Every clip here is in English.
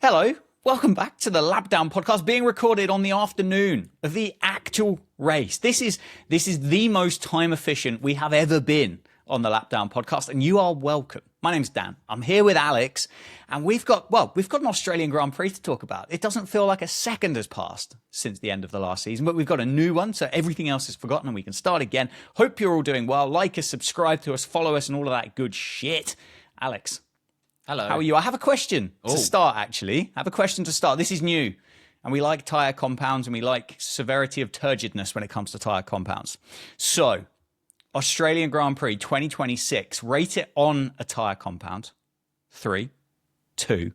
Hello, welcome back to the Lapdown podcast being recorded on the afternoon of the actual race. This is the most time efficient we have ever been on the Lapdown podcast, and you are welcome. My name's Dan. I'm here with Alex, and we've got an Australian Grand Prix to talk about. It doesn't feel like a second has passed since the end of the last season, but we've got a new one, so everything else is forgotten and we can start again. Hope you're all doing well. Like us, subscribe to us, follow us, and all of that good shit. Alex. Hello. How are you? I have a question to start, actually. I have a question to start. This is new. And we like tyre compounds and we like severity of turgidness when it comes to tyre compounds. So, Australian Grand Prix 2026. Rate it on a tyre compound. 3, 2,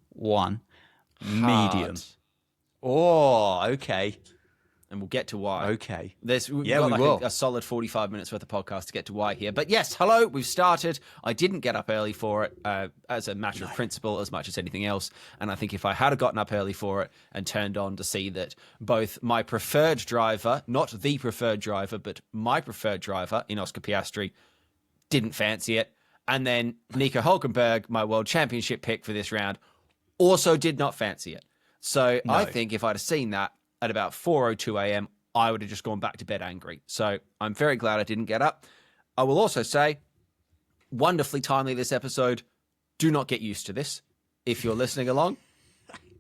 1. Medium. Oh, okay. And we'll get to why. Okay. We've got a solid 45 minutes worth of podcast to get to why here. But yes, hello, we've started. I didn't get up early for it as a matter of principle as much as anything else. And I think if I had gotten up early for it and turned on to see that both my preferred driver, not the preferred driver, but my preferred driver in Oscar Piastri, didn't fancy it. And then Nico Hülkenberg, my world championship pick for this round, also did not fancy it. So no. I think if I'd have seen that, at about 4:02 a.m., I would have just gone back to bed angry. So I'm very glad I didn't get up. I will also say, wonderfully timely this episode. Do not get used to this if you're listening along,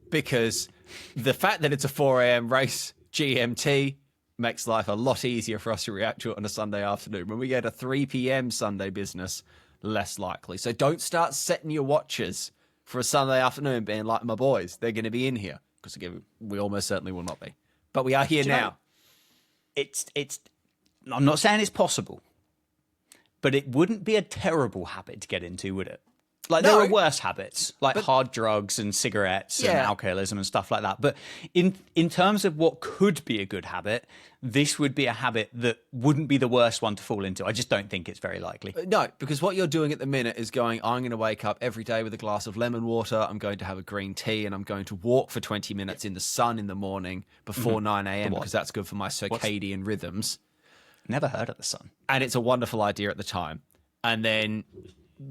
because the fact that it's a 4 a.m. race, GMT, makes life a lot easier for us to react to it on a Sunday afternoon. When we get a 3 p.m. Sunday business, less likely. So don't start setting your watches for a Sunday afternoon being like, my boys, they're going to be in here. Because again, we almost certainly will not be. But we are here now. It's. I'm not saying it's possible, but it wouldn't be a terrible habit to get into, would it? Like, there are worse habits, like hard drugs and cigarettes and alcoholism and stuff like that. But in terms of what could be a good habit, this would be a habit that wouldn't be the worst one to fall into. I just don't think it's very likely. No, because what you're doing at the minute is going, I'm going to wake up every day with a glass of lemon water, I'm going to have a green tea, and I'm going to walk for 20 minutes in the sun in the morning before 9 a.m. because that's good for my circadian rhythms. Never heard of the sun. And it's a wonderful idea at the time. And then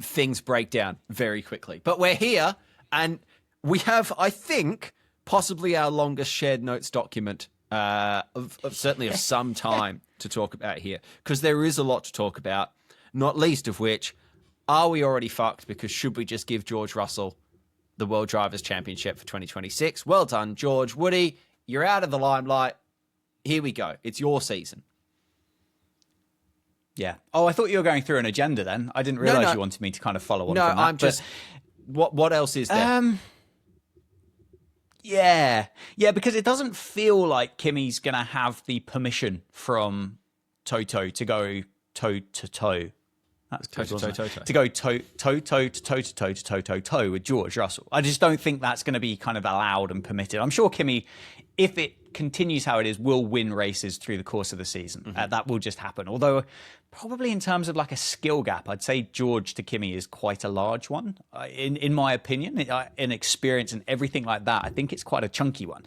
things break down very quickly. But we're here, and we have, I think, possibly our longest shared notes document certainly of some time to talk about here, because there is a lot to talk about, not least of which, are we already fucked? Because should we just give George Russell the World Drivers' Championship for 2026? Well done, George. Woody, you're out of the limelight. Here we go. It's your season. Yeah. Oh, I thought you were going through an agenda then. I didn't realise you wanted me to kind of follow on from that. No, I'm just... What else is there? Yeah, because it doesn't feel like Kimi's going to have the permission from Toto to go toe to toe. That's good, to go toe to toe with George Russell. I just don't think that's going to be kind of allowed and permitted. I'm sure Kimi, if it continues how it is, will win races through the course of the season. Mm-hmm. That will just happen. Although, probably in terms of like a skill gap, I'd say George to Kimi is quite a large one. In my opinion, in experience and everything like that, I think it's quite a chunky one.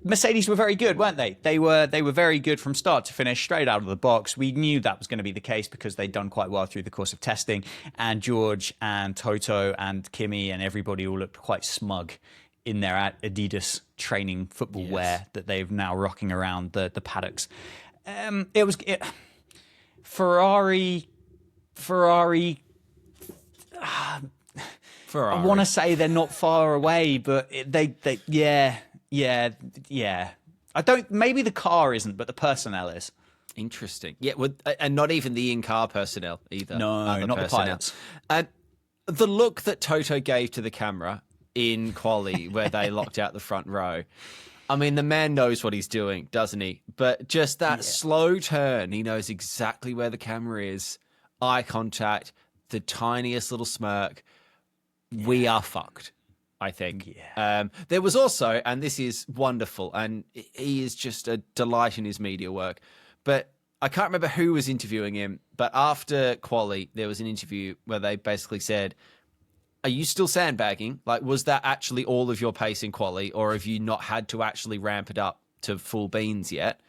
Mercedes were very good, weren't they? They were very good from start to finish, straight out of the box. We knew that was going to be the case because they'd done quite well through the course of testing. And George and Toto and Kimi and everybody all looked quite smug in their Adidas training football wear that they've now rocking around the paddocks. Ferrari. I want to say they're not far away, but yeah. I don't. Maybe the car isn't, but the personnel is. Interesting. Yeah, and not even the in-car personnel either. No, not the pilots. And the look that Toto gave to the camera in quali, where they locked out the front row. I mean, the man knows what he's doing, doesn't he? But just that slow turn, he knows exactly where the camera is. Eye contact, the tiniest little smirk. We are fucked, I think. Yeah. There was also, and this is wonderful, and he is just a delight in his media work, but I can't remember who was interviewing him, but after quali, there was an interview where they basically said, are you still sandbagging? Like, was that actually all of your pace in quali, or have you not had to actually ramp it up to full beans yet?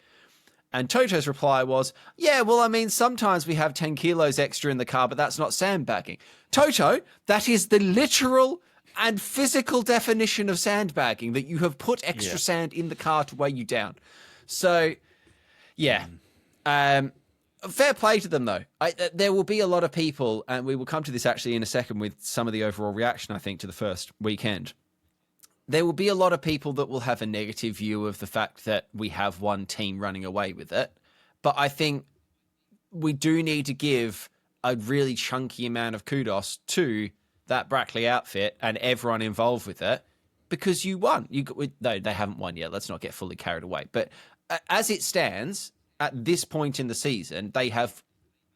And Toto's reply was, yeah, well, I mean, sometimes we have 10 kilos extra in the car, but that's not sandbagging. Toto, that is the literal and physical definition of sandbagging, that you have put extra sand in the car to weigh you down. So, yeah. Fair play to them, though. There will be a lot of people, and we will come to this actually in a second with some of the overall reaction, I think, to the first weekend. There will be a lot of people that will have a negative view of the fact that we have one team running away with it. But I think we do need to give a really chunky amount of kudos to that Brackley outfit and everyone involved with it, because you won. No, they haven't won yet. Let's not get fully carried away. But as it stands, at this point in the season, they have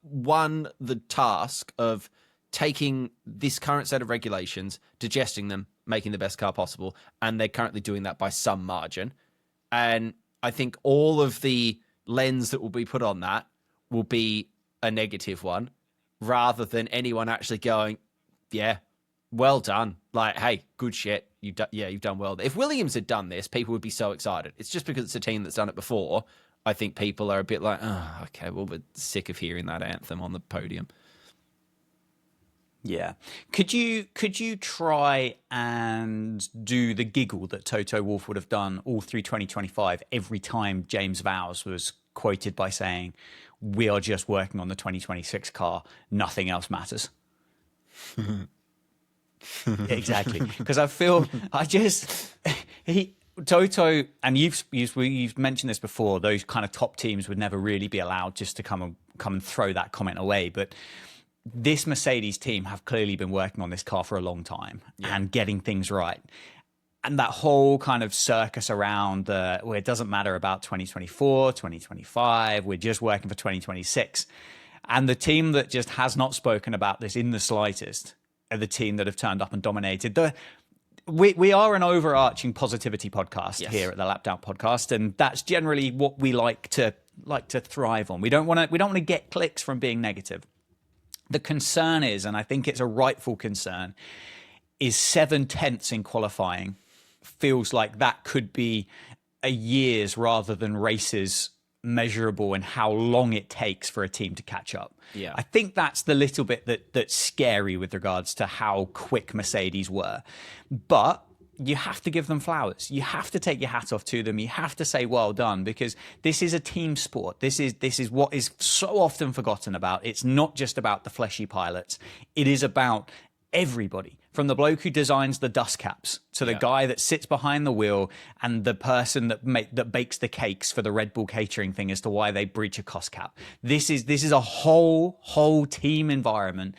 won the task of taking this current set of regulations, digesting them, making the best car possible, and they're currently doing that by some margin. And I think all of the lens that will be put on that will be a negative one, rather than anyone actually going, yeah, well done. Like, hey, good shit. You've done well. If Williams had done this, people would be so excited. It's just because it's a team that's done it before. I think people are a bit like, oh, okay, well, we're sick of hearing that anthem on the podium. Yeah. Could you try and do the giggle that Toto Wolff would have done all through 2025 every time James Vowles was quoted by saying, we are just working on the 2026 car, nothing else matters? Exactly. Because Toto, and you've mentioned this before, those kind of top teams would never really be allowed just to come and throw that comment away. But this Mercedes team have clearly been working on this car for a long time and getting things right. And that whole kind of circus around where it doesn't matter about 2024, 2025, we're just working for 2026. And the team that just has not spoken about this in the slightest are the team that have turned up and dominated. We are an overarching positivity podcast here at the Lapdown Podcast, and that's generally what we like to thrive on. We don't want to get clicks from being negative. The concern is, and I think it's a rightful concern, is 7/10 in qualifying feels like that could be a year's rather than races measurable in how long it takes for a team to catch up. Yeah. I think that's the little bit that's scary with regards to how quick Mercedes were. But you have to give them flowers. You have to take your hat off to them. You have to say well done, because this is a team sport. This is what is so often forgotten about. It's not just about the fleshy pilots. It is about everybody, from the bloke who designs the dust caps to the guy that sits behind the wheel and the person that bakes the cakes for the Red Bull catering thing as to why they breach a cost cap. This is a whole team environment,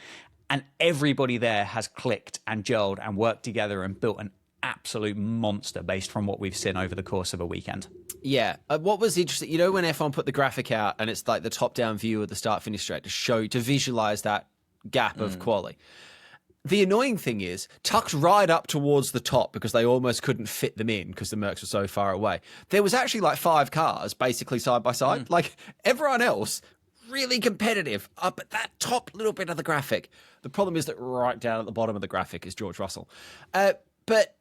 and everybody there has clicked and gelled and worked together and built an absolute monster based from what we've seen over the course of a weekend. Yeah. What was interesting, you know, when F1 put the graphic out and it's like the top-down view of the start-finish straight to visualize that gap of quali. The annoying thing is, tucked right up towards the top, because they almost couldn't fit them in because the Mercs were so far away, there was actually like 5 cars basically side by side. Like everyone else, really competitive up at that top little bit of the graphic. The problem is that right down at the bottom of the graphic is George Russell. But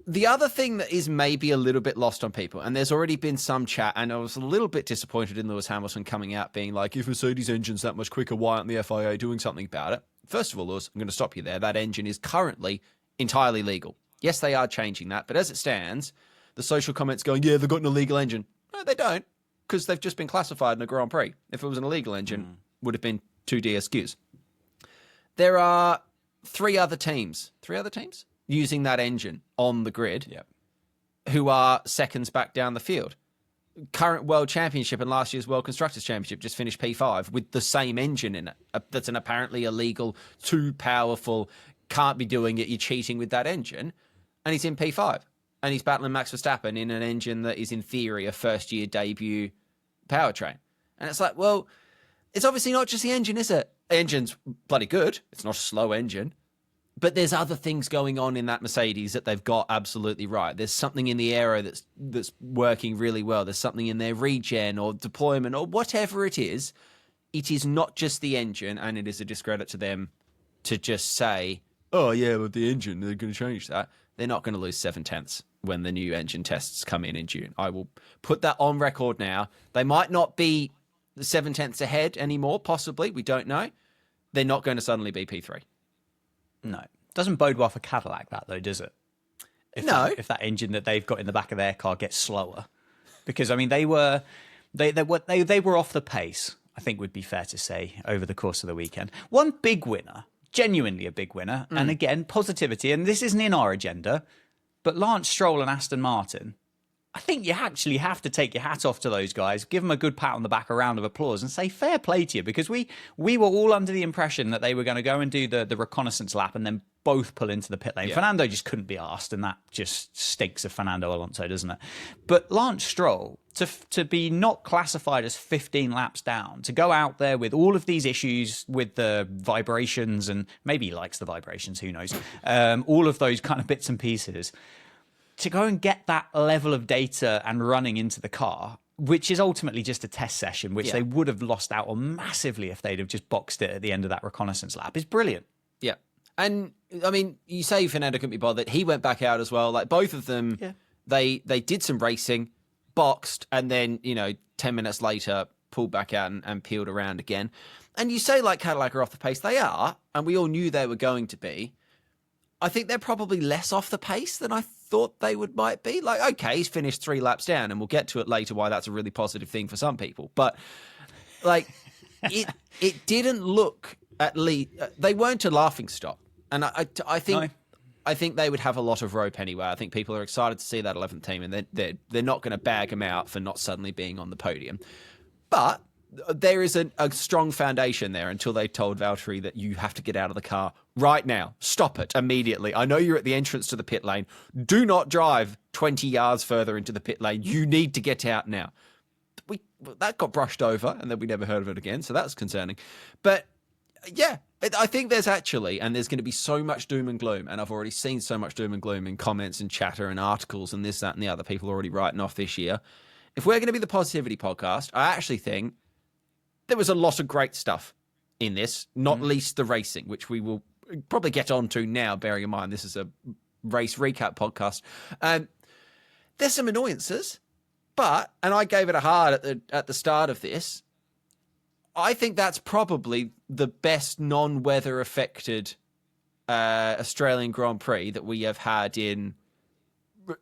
the other thing that is maybe a little bit lost on people, and there's already been some chat, and I was a little bit disappointed in Lewis Hamilton coming out being like, if Mercedes engine's that much quicker, why aren't the FIA doing something about it? First of all, Lewis, I'm going to stop you there. That engine is currently entirely legal. Yes, they are changing that, but as it stands, the social comments going, yeah, they've got an illegal engine. No, they don't, because they've just been classified in a Grand Prix. If it was an illegal engine, would have been 2 DSQs. There are 3 other teams using that engine on the grid who are seconds back down the field. Current World Championship and last year's World Constructors Championship just finished P5 with the same engine in it. That's an apparently illegal, too powerful, can't be doing it, you're cheating with that engine. And he's in P5. And he's battling Max Verstappen in an engine that is, in theory, a first-year debut powertrain. And it's like, well, it's obviously not just the engine, is it? The engine's bloody good. It's not a slow engine. But there's other things going on in that Mercedes that they've got absolutely right. There's something in the aero that's working really well. There's something in their regen or deployment or whatever it is. It is not just the engine, and it is a discredit to them to just say, oh, yeah, with the engine, they're going to change that. They're not going to lose 7/10 when the new engine tests come in June. I will put that on record now. They might not be 7/10 ahead anymore, possibly. We don't know. They're not going to suddenly be P3. No. Doesn't bode well for Cadillac, that though, does it? If that engine that they've got in the back of their car gets slower, because I mean they were off the pace. I think would be fair to say over the course of the weekend. One big winner, genuinely a big winner, and again positivity. And this isn't in our agenda, but Lance Stroll and Aston Martin. I think you actually have to take your hat off to those guys, give them a good pat on the back, a round of applause, and say fair play to you, because we were all under the impression that they were going to go and do the reconnaissance lap and then both pull into the pit lane. Yeah. Fernando just couldn't be asked, and that just stinks of Fernando Alonso, doesn't it? But Lance Stroll, to be not classified as 15 laps down, to go out there with all of these issues with the vibrations, and maybe he likes the vibrations, who knows, all of those kind of bits and pieces, to go and get that level of data and running into the car, which is ultimately just a test session, which they would have lost out on massively if they'd have just boxed it at the end of that reconnaissance lap, is brilliant. Yeah. And, I mean, you say Fernando couldn't be bothered. He went back out as well. Like, both of them, they did some racing, boxed, and then, 10 minutes later, pulled back out and peeled around again. And you say, like, Cadillac are off the pace. They are, and we all knew they were going to be. I think they're probably less off the pace than I thought they might be. Like, okay, he's finished 3 laps down, and we'll get to it later why that's a really positive thing for some people. But, like, it didn't look, at least, they weren't a laughing stock. And I think no. I think they would have a lot of rope anyway. I think people are excited to see that 11th team, and they're not going to bag them out for not suddenly being on the podium. But there is a strong foundation there until they told Valtteri that you have to get out of the car right now. Stop it immediately. I know you're at the entrance to the pit lane. Do not drive 20 yards further into the pit lane. You need to get out now. That got brushed over, and then we never heard of it again, so that's concerning. But, yeah, I think there's going to be so much doom and gloom, and I've already seen so much doom and gloom in comments and chatter and articles and this, that, and the other. People already writing off this year. If we're going to be the positivity podcast, I actually think there was a lot of great stuff in this, not least the racing, which we will probably get on to now, bearing in mind this is a race recap podcast. There's some annoyances, but, and I gave it a hard at the start of this, I think that's probably the best non-weather affected Australian Grand Prix that we have had in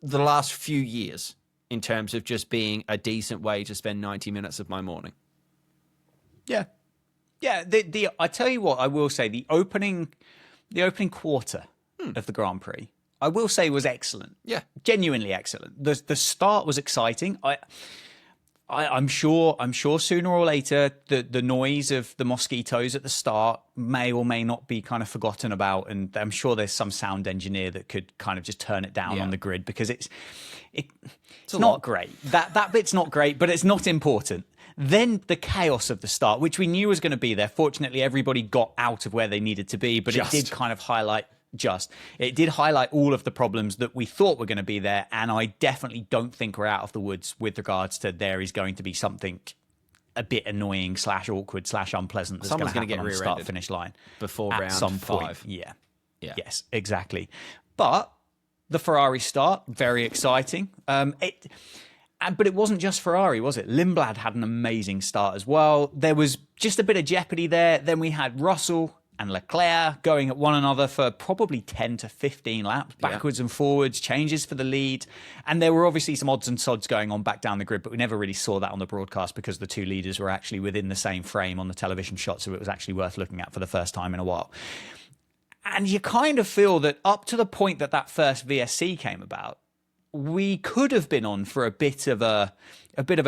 the last few years, in terms of just being a decent way to spend 90 minutes of my morning. Yeah. Yeah, I tell you what, I will say the opening quarter of the Grand Prix, I will say, was excellent. Yeah. Genuinely excellent. The start was exciting. I'm sure sooner or later the noise of the mosquitoes at the start may or may not be kind of forgotten about, and I'm sure there's some sound engineer that could kind of just turn it down on the grid, because it's not great. That bit's not great, but it's not important. Then the chaos of the start, which we knew was going to be there. Fortunately, everybody got out of where they needed to be, but it did kind of highlight all of the problems that we thought were going to be there. And I definitely don't think we're out of the woods with regards to there is going to be something a bit annoying / awkward / unpleasant that's going to get on the start finish line before at round some 5. point. Yeah. Yes, exactly. But the Ferrari start, very exciting. But it wasn't just Ferrari, was it? Lindblad had an amazing start as well. There was just a bit of jeopardy there. Then we had Russell and Leclerc going at one another for probably 10 to 15 laps, backwards and forwards, changes for the lead. And there were obviously some odds and sods going on back down the grid, but we never really saw that on the broadcast because the two leaders were actually within the same frame on the television shot, so it was actually worth looking at for the first time in a while. And you kind of feel that up to the point that first VSC came about, we could have been on for a bit of a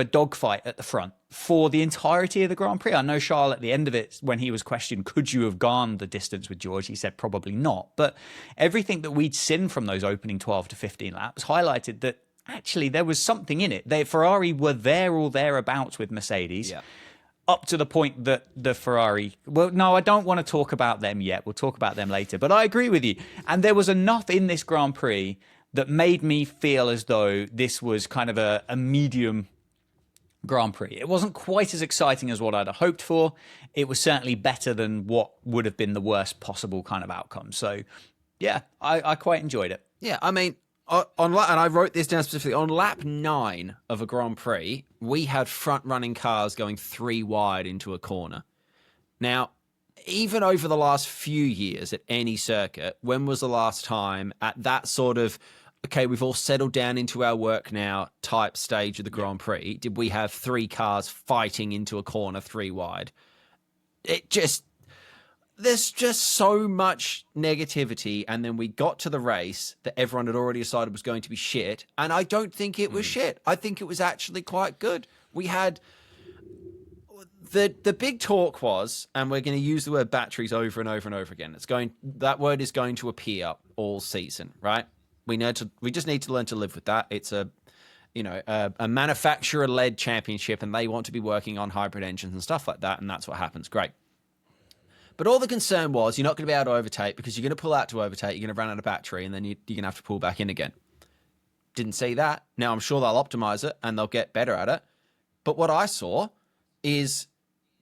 dogfight at the front for the entirety of the Grand Prix. I know Charles at the end of it, when he was questioned, could you have gone the distance with George? He said probably not. But everything that we'd seen from those opening 12 to 15 laps highlighted that actually there was something in it. Ferrari were there or thereabouts with Mercedes. Yeah. Up to the point that the Ferrari... Well, no, I don't want to talk about them yet. We'll talk about them later. But I agree with you. And there was enough in this Grand Prix that made me feel as though this was kind of a medium Grand Prix. It wasn't quite as exciting as what I'd hoped for. It was certainly better than what would have been the worst possible kind of outcome. So, yeah, I quite enjoyed it. Yeah, I mean, and I wrote this down specifically, on lap 9 of a Grand Prix, we had front-running cars going 3 wide into a corner. Now, even over the last few years at any circuit, when was the last time at that sort of, okay, we've all settled down into our work now type stage of the Grand Prix, did we have 3 cars fighting into a corner 3 wide? There's just so much negativity. And then we got to the race that everyone had already decided was going to be shit. And I don't think it was shit. I think it was actually quite good. We had the big talk was, and we're going to use the word batteries over and over and over again. That word is going to appear all season, right? We just need to learn to live with that. It's a manufacturer-led championship, and they want to be working on hybrid engines and stuff like that, and that's what happens. Great. But all the concern was you're not going to be able to overtake because you're going to pull out to overtake, you're going to run out of battery, and then you're going to have to pull back in again. Didn't see that. Now, I'm sure they'll optimize it, and they'll get better at it. But what I saw is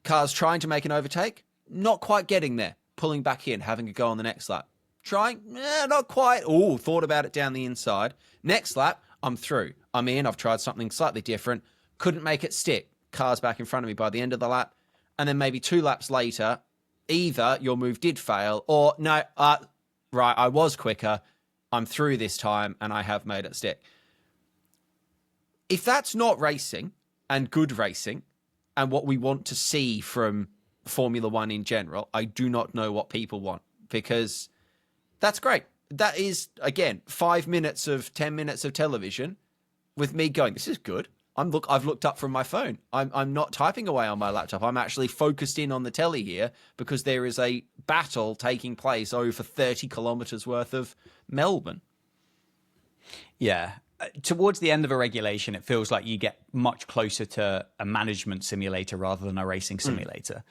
cars trying to make an overtake, not quite getting there, pulling back in, having a go on the next lap. Trying, not quite. Oh, thought about it down the inside. Next lap, I'm through. I'm in. I've tried something slightly different. Couldn't make it stick. Car's back in front of me by the end of the lap. And then maybe 2 laps later, either your move did fail or no, right, I was quicker. I'm through this time and I have made it stick. If that's not racing and good racing and what we want to see from Formula One in general, I do not know what people want, because that's great. That is, again, 10 minutes of television with me going, this is good. I've looked up from my phone. I'm not typing away on my laptop. I'm actually focused in on the telly here because there is a battle taking place over 30 kilometers worth of Melbourne. Yeah. Towards the end of a regulation, it feels like you get much closer to a management simulator rather than a racing simulator.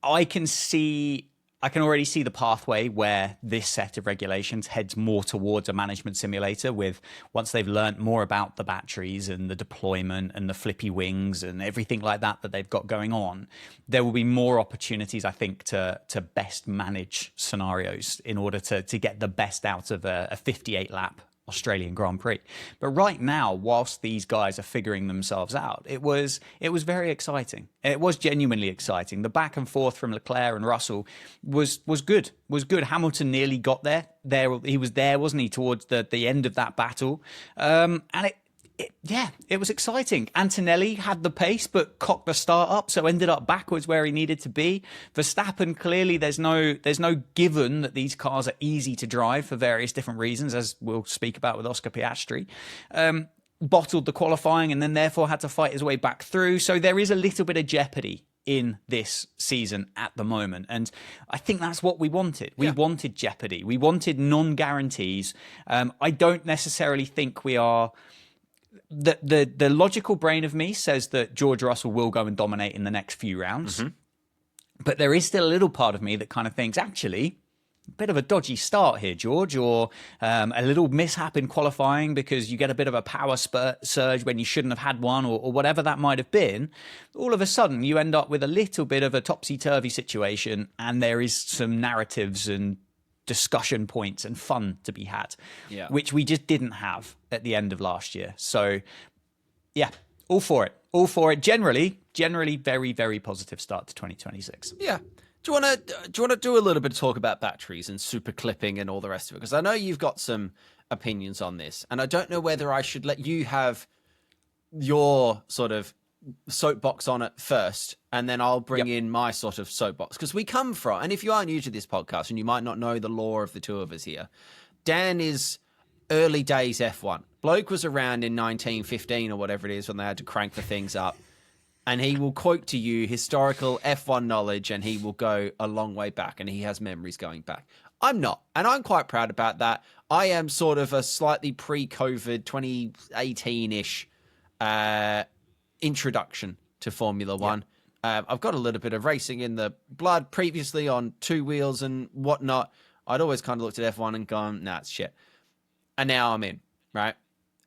I can already see the pathway where this set of regulations heads more towards a management simulator, with once they've learnt more about the batteries and the deployment and the flippy wings and everything like that they've got going on, there will be more opportunities, I think, to best manage scenarios in order to get the best out of a 58-lap Australian Grand Prix. But right now, whilst these guys are figuring themselves out, it was very exciting. It was genuinely exciting. The back and forth from Leclerc and Russell was good. Hamilton nearly got there. He was there, wasn't he, towards the end of that battle. And it was exciting. Antonelli had the pace, but cocked the start up, so ended up backwards where he needed to be. Verstappen, clearly, there's no given that these cars are easy to drive for various different reasons, as we'll speak about with Oscar Piastri. Bottled the qualifying and then therefore had to fight his way back through. So there is a little bit of jeopardy in this season at the moment. And I think that's what we wanted. We wanted jeopardy. We wanted non-guarantees. I don't necessarily think we are... The logical brain of me says that George Russell will go and dominate in the next few rounds. Mm-hmm. But there is still a little part of me that kind of thinks, actually, a bit of a dodgy start here, George, or a little mishap in qualifying because you get a bit of a power surge when you shouldn't have had one, or whatever that might have been. All of a sudden, you end up with a little bit of a topsy-turvy situation, and there is some narratives and discussion points and fun to be had, which we just didn't have at the end of last year. So, yeah, all for it. Generally, very, very positive start to 2026. Yeah. Do you want to do a little bit of talk about batteries and super clipping and all the rest of it? Because I know you've got some opinions on this, and I don't know whether I should let you have your sort of soapbox on it first, and then I'll bring in my sort of soapbox, because we come from, and if you are new to this podcast and you might not know the lore of the two of us here, Dan is early days F1. Bloke was around in 1915 or whatever it is when they had to crank the things up, and he will quote to you historical F1 knowledge, and he will go a long way back, and he has memories going back. I'm not, and I'm quite proud about that. I am sort of a slightly pre-COVID 2018-ish introduction to Formula One. I've got a little bit of racing in the blood previously on 2 wheels and whatnot. I'd always kind of looked at F1 and gone, nah, it's shit. And now I'm in, right?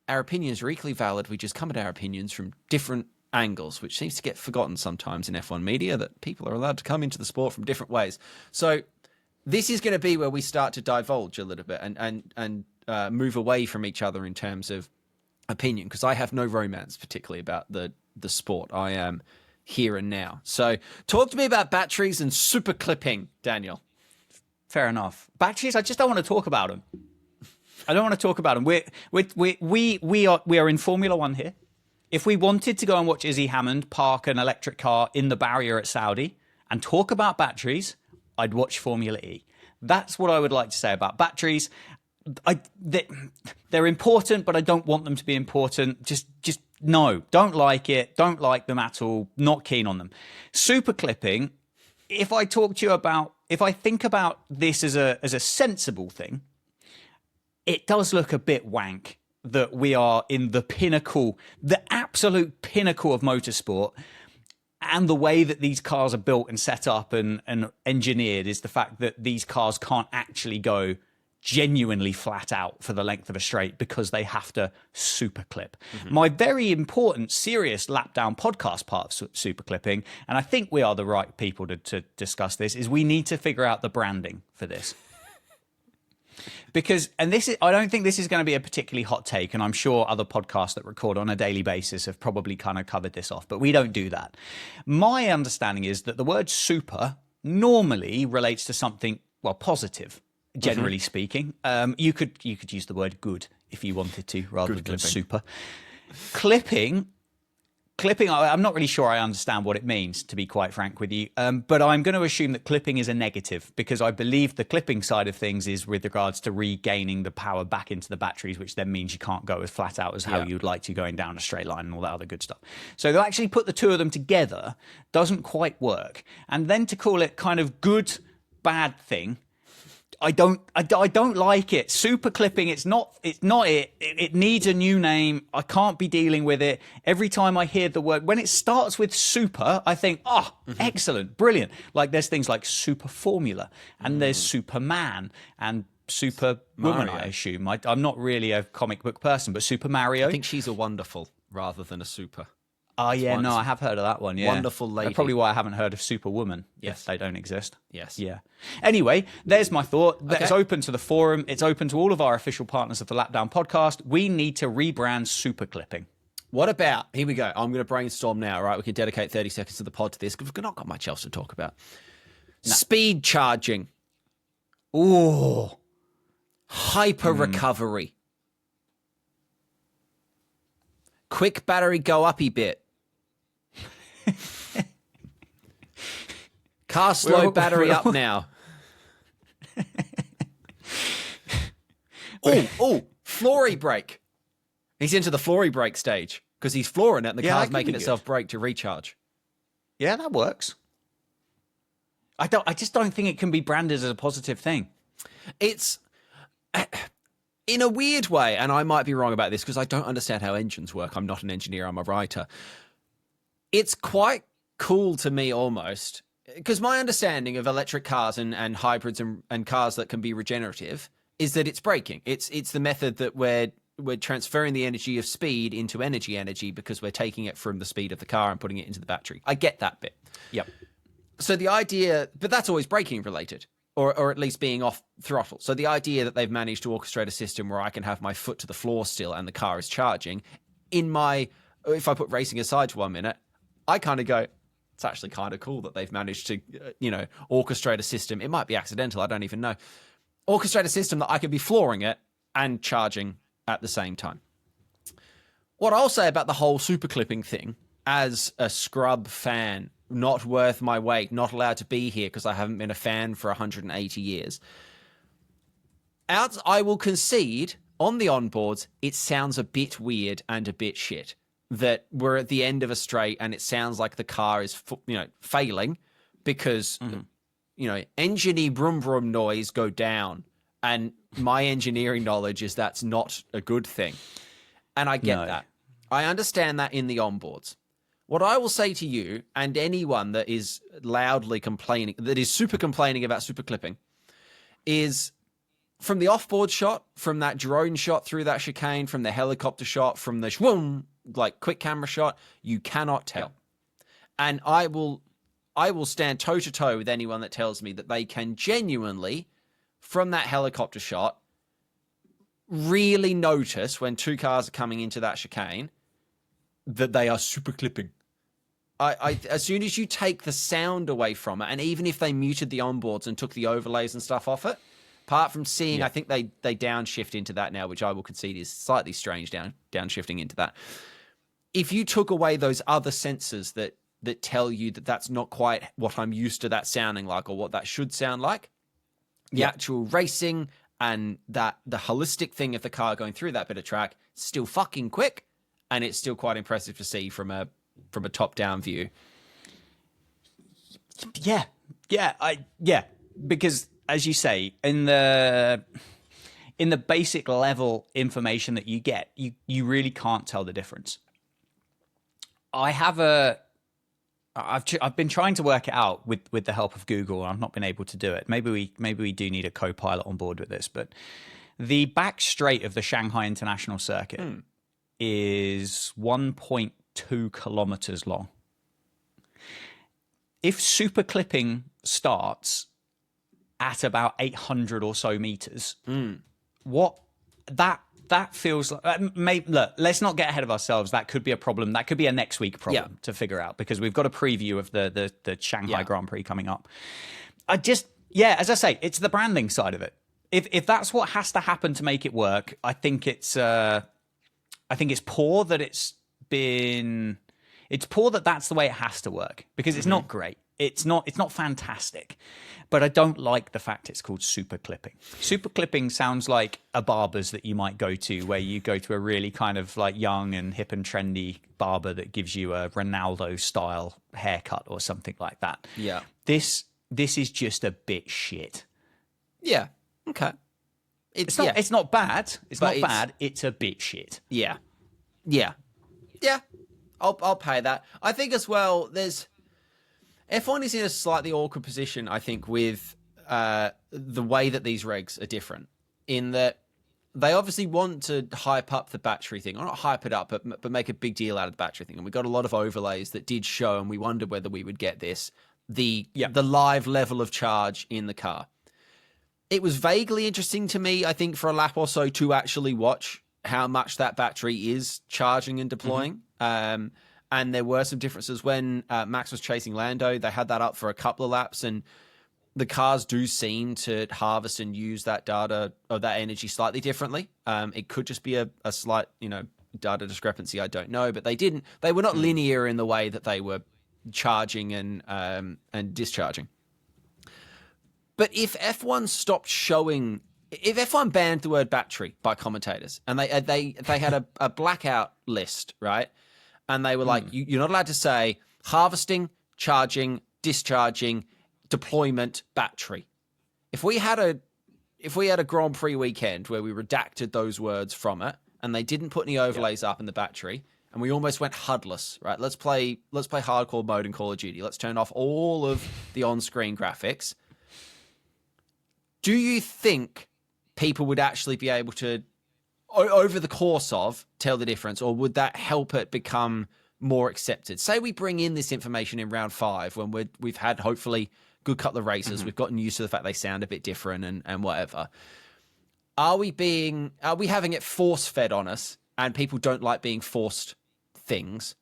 Our opinions are equally valid. We just come at our opinions from different angles, which seems to get forgotten sometimes in F1 media, that people are allowed to come into the sport from different ways. So this is going to be where we start to divulge a little bit and move away from each other in terms of opinion, because I have no romance particularly about the sport. I am here and now. So talk to me about batteries and super clipping, Daniel. Fair enough. Batteries, I just don't want to talk about them. I don't want to talk about them. We are in Formula One here. If we wanted to go and watch Izzy Hammond park an electric car in the barrier at Saudi and talk about batteries, I'd watch Formula E. That's what I would like to say about batteries. They're important, but I don't want them to be important. Just no, don't like it. Don't like them at all. Not keen on them. Super clipping. If I think about this as a sensible thing, it does look a bit wank that we are in the pinnacle, the absolute pinnacle of motorsport. And the way that these cars are built and set up and engineered is the fact that these cars can't actually go genuinely flat out for the length of a straight because they have to super clip. Mm-hmm. My very important, serious lap down podcast part of super clipping, and I think we are the right people to discuss this, is we need to figure out the branding for this. Because, and this is, I don't think this is going to be a particularly hot take, and I'm sure other podcasts that record on a daily basis have probably kind of covered this off, but we don't do that. My understanding is that the word super normally relates to something, well, positive, generally speaking. You could use the word good if you wanted to, rather than clipping. Super. Clipping, I'm not really sure I understand what it means, to be quite frank with you. But I'm going to assume that clipping is a negative, because I believe the clipping side of things is with regards to regaining the power back into the batteries, which then means you can't go as flat out as how you'd like to going down a straight line and all that other good stuff. So to actually put the two of them together doesn't quite work. And then to call it kind of good, bad thing, I don't like it. Super clipping, it's not it. It needs a new name. I can't be dealing with it. Every time I hear the word, when it starts with super, I think, excellent, brilliant. Like there's things like Super Formula, and there's Superman and Super Woman, I assume. I'm not really a comic book person, but Super Mario. I think she's a wonderful rather than a super. Oh, yeah, no, I have heard of that one, yeah. Wonderful lady. That's probably why I haven't heard of Superwoman. Yes. They don't exist. Yes. Yeah. Anyway, there's my thought. Okay. It's open to the forum. It's open to all of our official partners of the Lapdown podcast. We need to rebrand Super Clipping. What about, here we go, I'm going to brainstorm now, right? We can dedicate 30 seconds of the pod to this, because we've not got much else to talk about. No. Speed charging. Ooh. Hyper recovery. Quick battery go uppy bit. Car slow battery up now. Floory brake. He's into the floory brake stage because he's flooring it and the car's making itself brake to recharge. Yeah, that works. I just don't think it can be branded as a positive thing. It's in a weird way, and I might be wrong about this because I don't understand how engines work. I'm not an engineer, I'm a writer. It's quite cool to me almost, because my understanding of electric cars and hybrids and cars that can be regenerative is that it's braking. It's the method that we're transferring the energy of speed into energy because we're taking it from the speed of the car and putting it into the battery. I get that bit. Yep. So the idea, but that's always braking related, or at least being off throttle. So the idea that they've managed to orchestrate a system where I can have my foot to the floor still and the car is charging, if I put racing aside for 1 minute, I kind of go, it's actually kind of cool that they've managed to, orchestrate a system. It might be accidental, I don't even know. Orchestrate a system that I could be flooring it and charging at the same time. What I'll say about the whole super clipping thing, as a scrub fan, not worth my weight, not allowed to be here because I haven't been a fan for 180 years. I will concede on the onboards, it sounds a bit weird and a bit shit. That we're at the end of a straight and it sounds like the car is, failing because, engine-y brum brum noise go down. And my engineering knowledge is that's not a good thing. And I get that. I understand that in the onboards. What I will say to you and anyone that is loudly complaining, that is super complaining about super clipping, is from the offboard shot, from that drone shot through that chicane, from the helicopter shot, from the shwoom, like quick camera shot, you cannot tell. And I will stand toe to toe with anyone that tells me that they can genuinely, from that helicopter shot, really notice when two cars are coming into that chicane that they are super clipping. as soon as you take the sound away from it, and even if they muted the onboards and took the overlays and stuff off it, apart from seeing, I think they downshift into that now, which I will concede is slightly strange, downshifting into that. If you took away those other sensors that tell you that that's not quite what I'm used to that sounding like or what that should sound like, the actual racing and the holistic thing of the car going through that bit of track, still fucking quick, and it's still quite impressive to see from a top-down view. Yeah, because as you say, in the basic level information that you get, you really can't tell the difference. I've been trying to work it out with the help of Google, and I've not been able to do it. Maybe we do need a co-pilot on board with this, but the back straight of the Shanghai International Circuit is 1.2 kilometers long. If super clipping starts at about 800 or so meters, what that feels like, look, let's not get ahead of ourselves. That could be a problem. That could be a next week problem to figure out, because we've got a preview of the Shanghai Grand Prix coming up. As I say, it's the branding side of it. If that's what has to happen to make it work, I think it's poor that it's poor that that's the way it has to work, because it's not great. It's not fantastic, but I don't like the fact it's called super clipping. Super clipping sounds like a barber's that you might go to, where you go to a really kind of like young and hip and trendy barber that gives you a Ronaldo style haircut or something like that. Yeah. This is just a bit shit. Yeah. Okay. It's not bad. It's not bad. It's a bit shit. Yeah. Yeah. Yeah. I'll pay that. I think as well, F1 is in a slightly awkward position, I think, with the way that these regs are different, in that they obviously want to hype up the battery thing, or not hype it up, but make a big deal out of the battery thing. And we got a lot of overlays that did show, and we wondered whether we would get this, the live level of charge in the car. It was vaguely interesting to me, I think, for a lap or so to actually watch how much that battery is charging and deploying. And there were some differences when Max was chasing Lando. They had that up for a couple of laps, and the cars do seem to harvest and use that data or that energy slightly differently. It could just be a slight, data discrepancy. I don't know, but they didn't. They were not linear in the way that they were charging and discharging. But if F1 stopped showing, if F1 banned the word battery by commentators, and they had a blackout list, right? And they were like, you're not allowed to say harvesting, charging, discharging, deployment, battery. If we had a Grand Prix weekend where we redacted those words from it, and they didn't put any overlays up in the battery, and we almost went HUDless, right? Let's play hardcore mode in Call of Duty. Let's turn off all of the on-screen graphics. Do you think people would actually be able to, over the course of, tell the difference, or would that help it become more accepted? Say we bring in this information in round 5 when we've had hopefully good couple of races, we've gotten used to the fact they sound a bit different and whatever. Are we having it force fed on us, and people don't like being forced things,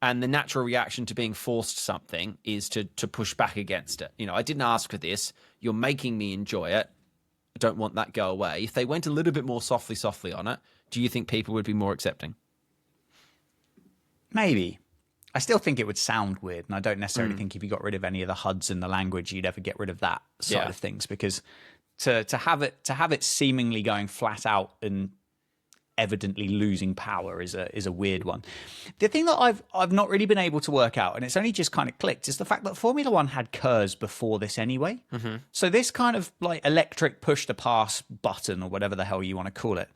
and the natural reaction to being forced something is to push back against it? I didn't ask for this. You're making me enjoy it. I don't want that go away. If they went a little bit more softly on it, do you think people would be more accepting? Maybe. I still think it would sound weird, and I don't necessarily think if you got rid of any of the HUDs in the language, you'd ever get rid of that side of things, because to have it seemingly going flat out and evidently losing power is a weird one. The thing that I've not really been able to work out, and it's only just kind of clicked, is the fact that Formula One had KERS before this anyway. So this kind of like electric push to pass button, or whatever the hell you want to call it,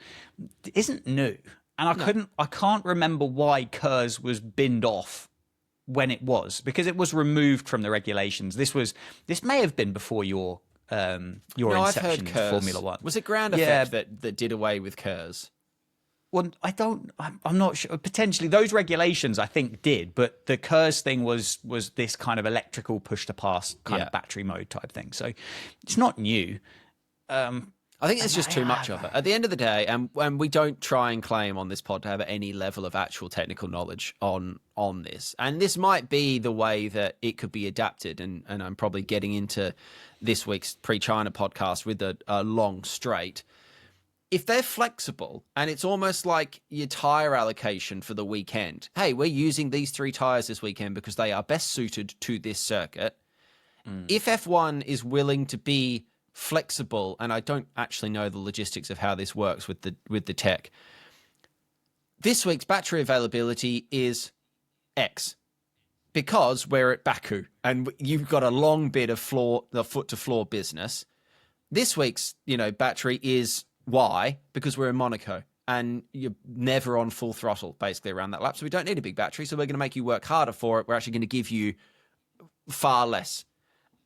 isn't new. And I can't remember why KERS was binned off when it was, because it was removed from the regulations. This may have been before your inception in Formula One. Was it Ground Effect that did away with KERS? Well, I'm not sure. Potentially those regulations I think did, but the KERS thing was this kind of electrical push to pass kind of battery mode type thing. So it's not new. I I think it's just too much of it. At the end of the day, and we don't try and claim on this pod to have any level of actual technical knowledge on this. And this might be the way that it could be adapted. And I'm probably getting into this week's pre-China podcast with a long straight. If they're flexible and it's almost like your tyre allocation for the weekend, hey, we're using these 3 tyres this weekend because they are best suited to this circuit. If F1 is willing to be flexible, and I don't actually know the logistics of how this works with the tech. This week's battery availability is X because we're at Baku and you've got a long bit of the foot to floor business. This week's, battery is Y because we're in Monaco and you're never on full throttle basically around that lap. So we don't need a big battery. So we're going to make you work harder for it. We're actually going to give you far less.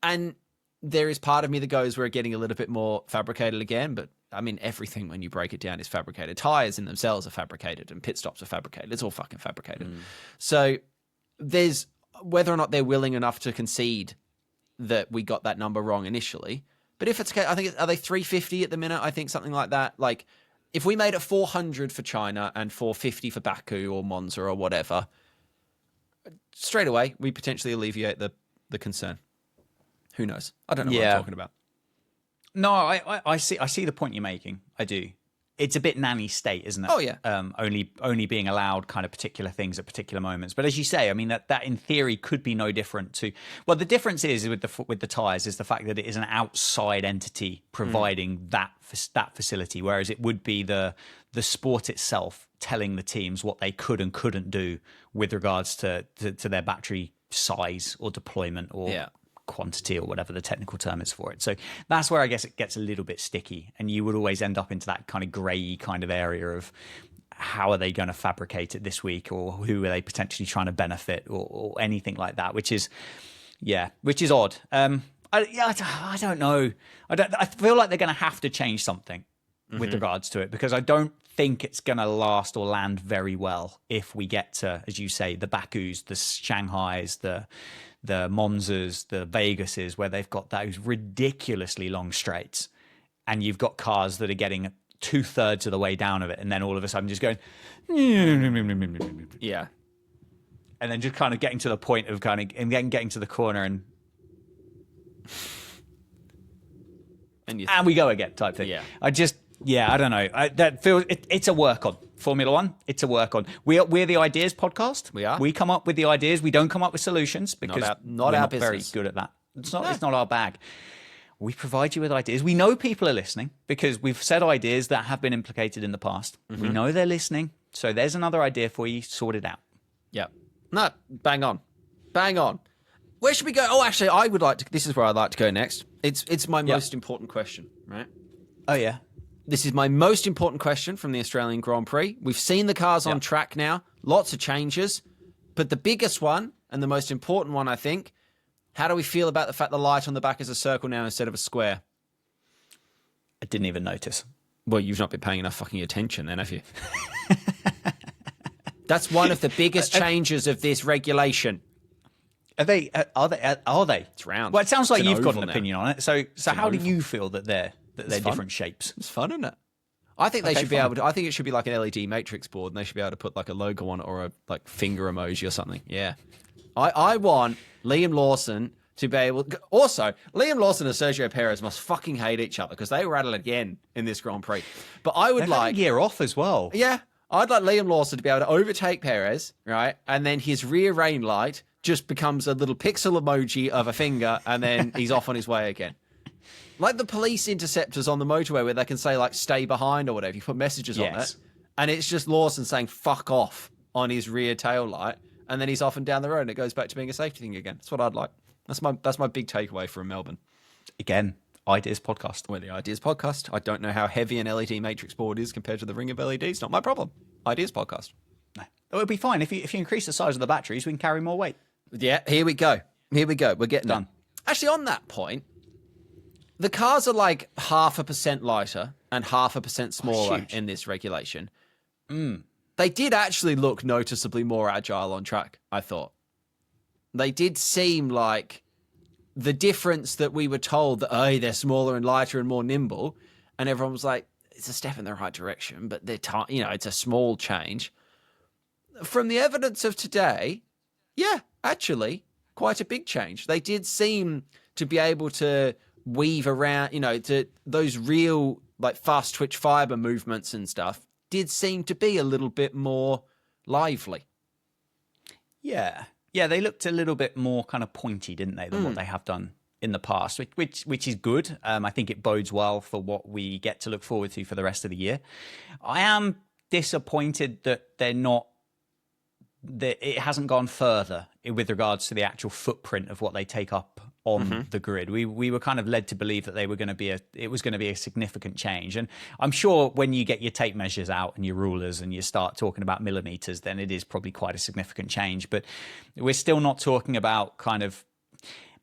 And there is part of me that goes, we're getting a little bit more fabricated again, but I mean, everything when you break it down is fabricated. Tires in themselves are fabricated and pit stops are fabricated. It's all fucking fabricated. So there's whether or not they're willing enough to concede that we got that number wrong initially. But if it's okay, I think, are they 350 at the minute? I think something like that. Like if we made it 400 for China and 450 for Baku or Monza or whatever, straight away, we potentially alleviate the concern. Who knows? I don't know what I'm talking about. No, I see the point you're making. I do. It's a bit nanny state, isn't it? Oh yeah. Only being allowed kind of particular things at particular moments. But as you say, I mean that in theory could be no different to. Well, the difference is with the tires is the fact that it is an outside entity providing that facility, whereas it would be the sport itself telling the teams what they could and couldn't do with regards to their battery size or deployment or. Yeah. Quantity or whatever the technical term is for it. So that's where I guess it gets a little bit sticky, and you would always end up into that kind of grey kind of area of how are they going to fabricate it this week, or who are they potentially trying to benefit, or anything like that, which is odd. I don't know. I feel like they're going to have to change something with regards to it, because I don't think it's going to last or land very well if we get to, as you say, the Bakus, the Shanghais, the Monzas, the Vegases, where they've got those ridiculously long straights, and you've got cars that are getting 2/3 of the way down of it, and then all of a sudden just going, yeah, and then just kind of getting to the point of and then getting to the corner and we go again type thing. Yeah, I don't know. That feels it's a work on. Formula One, it's a work on. We're the ideas podcast. We are. We come up with the ideas. We don't come up with solutions because not our business. Very good at that. It's not our bag. We provide you with ideas. We know people are listening because we've said ideas that have been implicated in the past. We know they're listening. So there's another idea for you. Sort it out. Yeah. No, bang on. Where should we go? Oh, actually, I would like to. This is where I'd like to go next. It's my most important question, right? Oh yeah. This is my most important question from the Australian Grand Prix. We've seen the cars on track now, lots of changes, but the biggest one and the most important one, I think, how do we feel about the fact the light on the back is a circle now instead of a square? I didn't even notice. Well, you've not been paying enough fucking attention then, have you? That's one of the biggest changes of this regulation. Are they? It's round. Well, it sounds like you've got an opinion on it. So how do you feel that they're different shapes? It's fun, isn't it? I think they should be able to. I think it should be like an LED matrix board, and they should be able to put like a logo on it or a like finger emoji or something. Yeah, I want Liam Lawson to be able. Also, Liam Lawson and Sergio Perez must fucking hate each other because they were at it again in this Grand Prix. But I would like a year off as well. Yeah, I'd like Liam Lawson to be able to overtake Perez, right, and then his rear rain light just becomes a little pixel emoji of a finger, and then he's off on his way again. Like the police interceptors on the motorway where they can say, like, stay behind or whatever. You put messages on it, and it's just Lawson saying, fuck off on his rear tail light, and then he's off and down the road, and it goes back to being a safety thing again. That's what I'd like. That's my big takeaway from Melbourne. Again, Ideas Podcast. We're the Ideas Podcast. I don't know how heavy an LED matrix board is compared to the ring of LEDs. Not my problem. Ideas Podcast. No. It would be fine. If you increase the size of the batteries, we can carry more weight. Yeah, here we go. We're getting done. Actually, on that point, the cars are like 0.5% lighter and 0.5% smaller in this regulation. They did actually look noticeably more agile on track, I thought. They did seem like the difference that we were told that, they're smaller and lighter and more nimble, and everyone was like, it's a step in the right direction, but it's a small change. From the evidence of today, yeah, actually, quite a big change. They did seem to be able to weave around, to those real like fast twitch fiber movements and stuff did seem to be a little bit more lively. Yeah, they looked a little bit more kind of pointy, didn't they, than what they have done in the past, which is good. I think it bodes well for what we get to look forward to for the rest of the year. I am disappointed that it hasn't gone further with regards to the actual footprint of what they take up on the grid. We were kind of led to believe that it was going to be a significant change. And I'm sure when you get your tape measures out and your rulers and you start talking about millimeters, then it is probably quite a significant change. But we're still not talking about kind of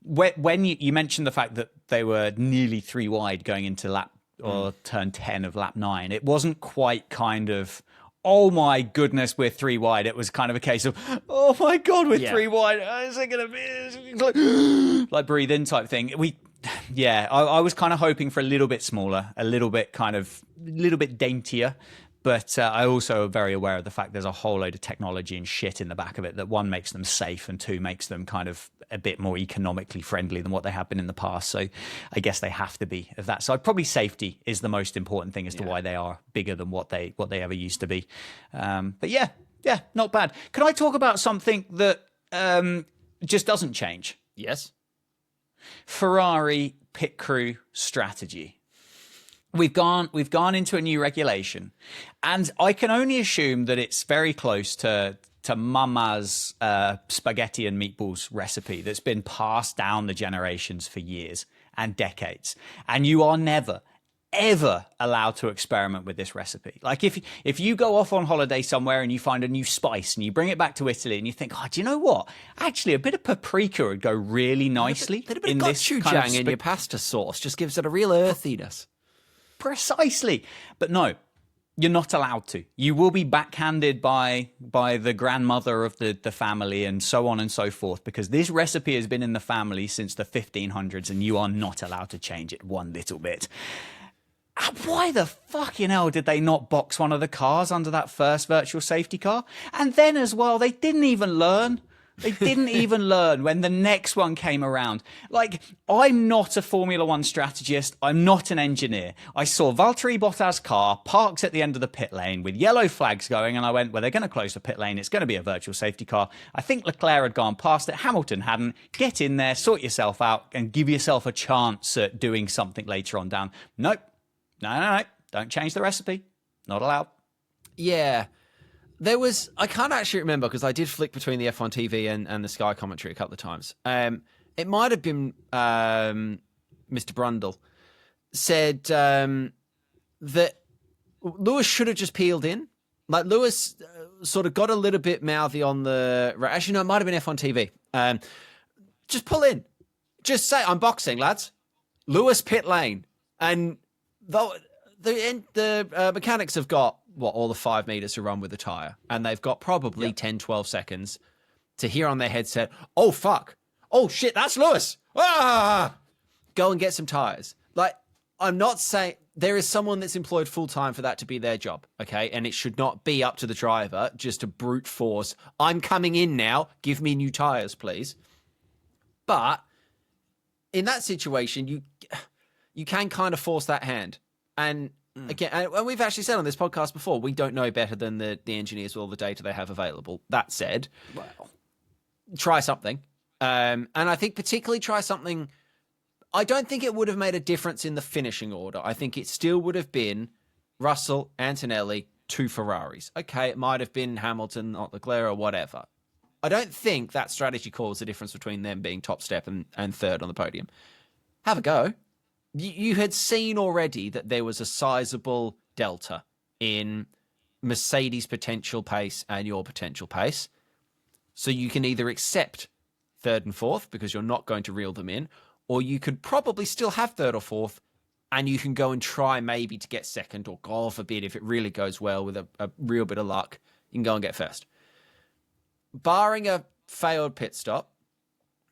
when you mentioned the fact that they were nearly 3 wide going into lap or turn 10 of lap 9. It wasn't quite kind of, oh my goodness, we're 3 wide. It was kind of a case of, oh my God, we're 3 wide. Is it going to be like breathe in type thing? I was kind of hoping for a little bit smaller, a little bit daintier. But I also am very aware of the fact there's a whole load of technology and shit in the back of it that, one, makes them safe, and two, makes them kind of a bit more economically friendly than what they have been in the past. So I guess they have to be of that side. Probably safety is the most important thing as to why they are bigger than what they ever used to be. But yeah, not bad. Can I talk about something that just doesn't change? Yes. Ferrari pit crew strategy. We've gone into a new regulation, and I can only assume that it's very close to Mama's spaghetti and meatballs recipe that's been passed down the generations for years and decades. And you are never, ever allowed to experiment with this recipe. Like if you go off on holiday somewhere and you find a new spice and you bring it back to Italy and you think, oh, do you know what? Actually, a bit of paprika would go really nicely in this kind of in your pasta sauce. Just gives it a real earthiness. Precisely. But no, you're not allowed to. You will be backhanded by the grandmother of the family and so on and so forth, because this recipe has been in the family since the 1500s and you are not allowed to change it one little bit. Why the fucking hell did they not box one of the cars under that first virtual safety car? And then as well, they didn't even learn. They didn't even learn when the next one came around. Like, I'm not a Formula One strategist. I'm not an engineer. I saw Valtteri Bottas' car parked at the end of the pit lane with yellow flags going, and I went, well, they're going to close the pit lane. It's going to be a virtual safety car. I think Leclerc had gone past it. Hamilton hadn't. Get in there, sort yourself out, and give yourself a chance at doing something later on down. Nope. No. Don't change the recipe. Not allowed. Yeah. I can't actually remember because I did flick between the F1 TV and the Sky commentary a couple of times. It might have been Mr. Brundle said that Lewis should have just peeled in. Like Lewis sort of got a little bit mouthy on the... Actually, no, it might have been F1 TV. Just pull in. Just say, I'm boxing, lads. Lewis pit lane. And the mechanics have got... all the 5 meters to run with the tire. And they've got probably 10, 12 seconds to hear on their headset, oh, fuck. Oh, shit, that's Lewis. Ah! Go and get some tires. Like, I'm not saying there is someone that's employed full time for that to be their job, okay? And it should not be up to the driver just to brute force, I'm coming in now, give me new tires, please. But in that situation, you can kind of force that hand. And again, and we've actually said on this podcast before, we don't know better than the engineers with all the data they have available. That said, try something. And I think particularly try something. I don't think it would have made a difference in the finishing order. I think it still would have been Russell, Antonelli, 2 Ferraris. Okay, it might have been Hamilton, not Leclerc, or whatever. I don't think that strategy caused the difference between them being top step and third on the podium. Have a go. You had seen already that there was a sizable delta in Mercedes' potential pace and your potential pace. So you can either accept third and fourth because you're not going to reel them in, or you could probably still have third or fourth and you can go and try maybe to get second, or God forbid, if it really goes well with a real bit of luck, you can go and get first. Barring a failed pit stop,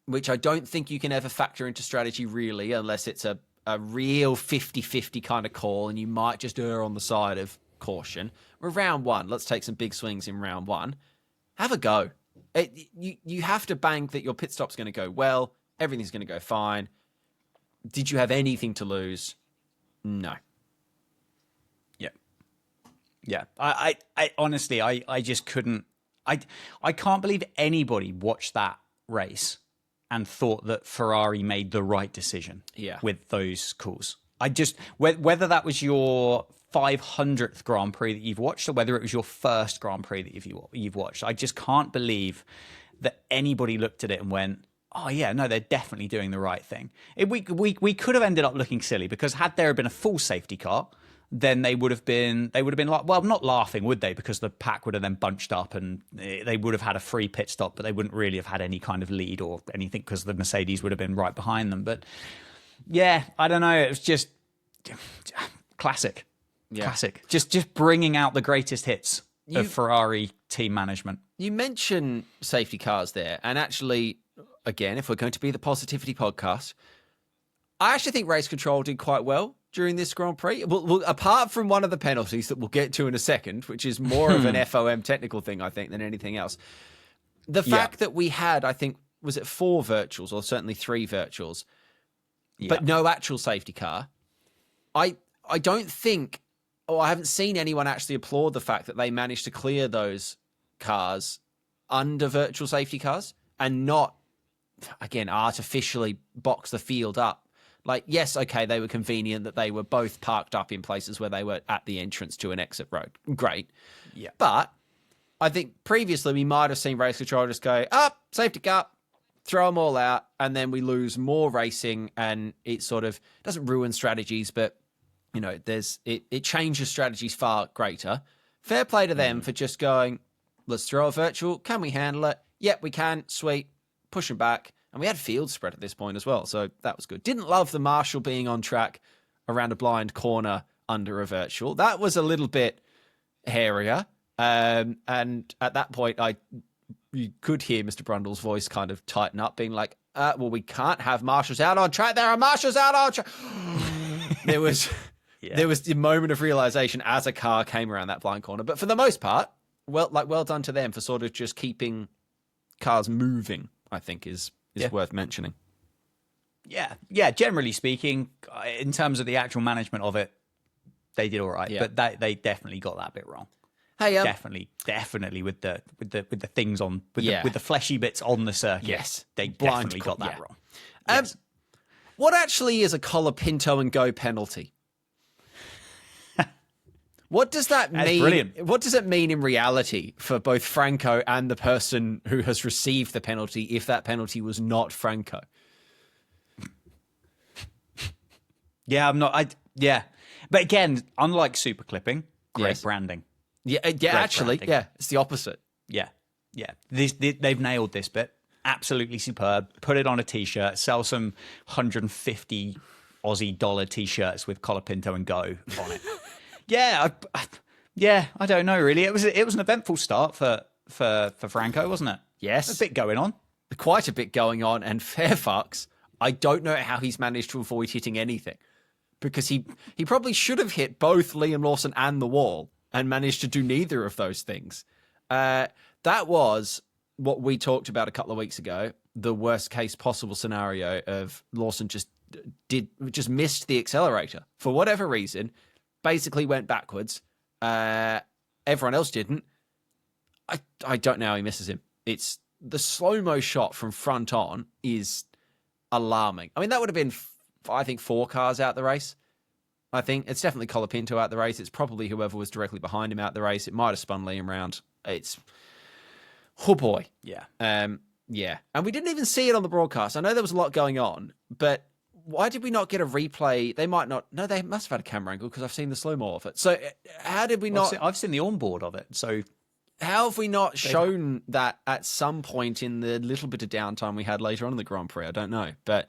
which I don't think you can ever factor into strategy really, unless it's a a real 50-50 kind of call, and you might just err on the side of caution. We're round one. Let's take some big swings in round one. Have a go. You have to bank that your pit stop's going to go well. Everything's going to go fine. Did you have anything to lose? No. Yeah. I honestly, I just couldn't. I can't believe anybody watched that race and thought that Ferrari made the right decision with those calls. I just, whether that was your 500th Grand Prix that you've watched or whether it was your first Grand Prix that you've watched, I just can't believe that anybody looked at it and went, oh yeah, no, they're definitely doing the right thing. We could have ended up looking silly because had there been a full safety car, then they would have been like, well, not laughing, would they? Because the pack would have then bunched up and they would have had a free pit stop, but they wouldn't really have had any kind of lead or anything because the Mercedes would have been right behind them. But yeah, I don't know. It was just classic. Yeah. Classic. Just bringing out the greatest hits of Ferrari team management. You mentioned safety cars there. And actually, again, if we're going to be the positivity podcast, I actually think race control did quite well during this Grand Prix. Well, apart from one of the penalties that we'll get to in a second, which is more of an FOM technical thing, I think, than anything else. The fact that we had, I think, was it 4 virtuals or certainly 3 virtuals, but no actual safety car. I don't think, I haven't seen anyone actually applaud the fact that they managed to clear those cars under virtual safety cars and not, again, artificially box the field up. Like, yes, okay, they were convenient that they were both parked up in places where they were at the entrance to an exit road. Great. Yeah. But I think previously we might have seen race control just go, up, safety car, throw them all out, and then we lose more racing, and it sort of doesn't ruin strategies, but, you know, it changes strategies far greater. Fair play to them for just going, let's throw a virtual. Can we handle it? Yep, we can. Sweet. Push them back. And we had field spread at this point as well, so that was good. Didn't love the Marshall being on track around a blind corner under a virtual. That was a little bit hairier. And at that point, you could hear Mr. Brundle's voice kind of tighten up, being like, well, we can't have Marshalls out on track. There are Marshalls out on track. There was the moment of realization as a car came around that blind corner. But for the most part, well done to them for sort of just keeping cars moving, I think is worth mentioning. Yeah. Generally speaking, in terms of the actual management of it, they did all right. Yeah. But they definitely got that bit wrong. Hey, definitely with the things on with the fleshy bits on the circuit. Yes, they definitely got that wrong. Yes. What actually is a Colapinto and go penalty? What does that mean? Brilliant. What does it mean in reality for both Franco and the person who has received the penalty if that penalty was not Franco? But again, unlike super clipping, great branding. Actually, it's the opposite. Yeah. They've nailed this bit. Absolutely superb. Put it on a t-shirt. Sell some $150 Aussie dollar t-shirts with Colapinto and go on it. I don't know really. It was an eventful start for Franco, wasn't it? Yes, a bit going on. Quite a bit going on. And fair fucks, I don't know how he's managed to avoid hitting anything, because he probably should have hit both Liam Lawson and the wall and managed to do neither of those things. That was what we talked about a couple of weeks ago, the worst case possible scenario of Lawson just missed the accelerator for whatever reason, basically went backwards. Everyone else didn't. I don't know how he misses him. It's the slow-mo shot from front on is alarming. I mean, that would have been, I think, 4 cars out the race. I think it's definitely Colapinto out the race. It's probably whoever was directly behind him out the race. It might have spun Liam round. It's, oh boy. Yeah. And we didn't even see it on the broadcast. I know there was a lot going on, but why did we not get a replay? They might not. No, they must have had a camera angle because I've seen the slow-mo of it. So how did we not? I've seen the onboard of it. So how have we not shown that at some point in the little bit of downtime we had later on in the Grand Prix? I don't know. But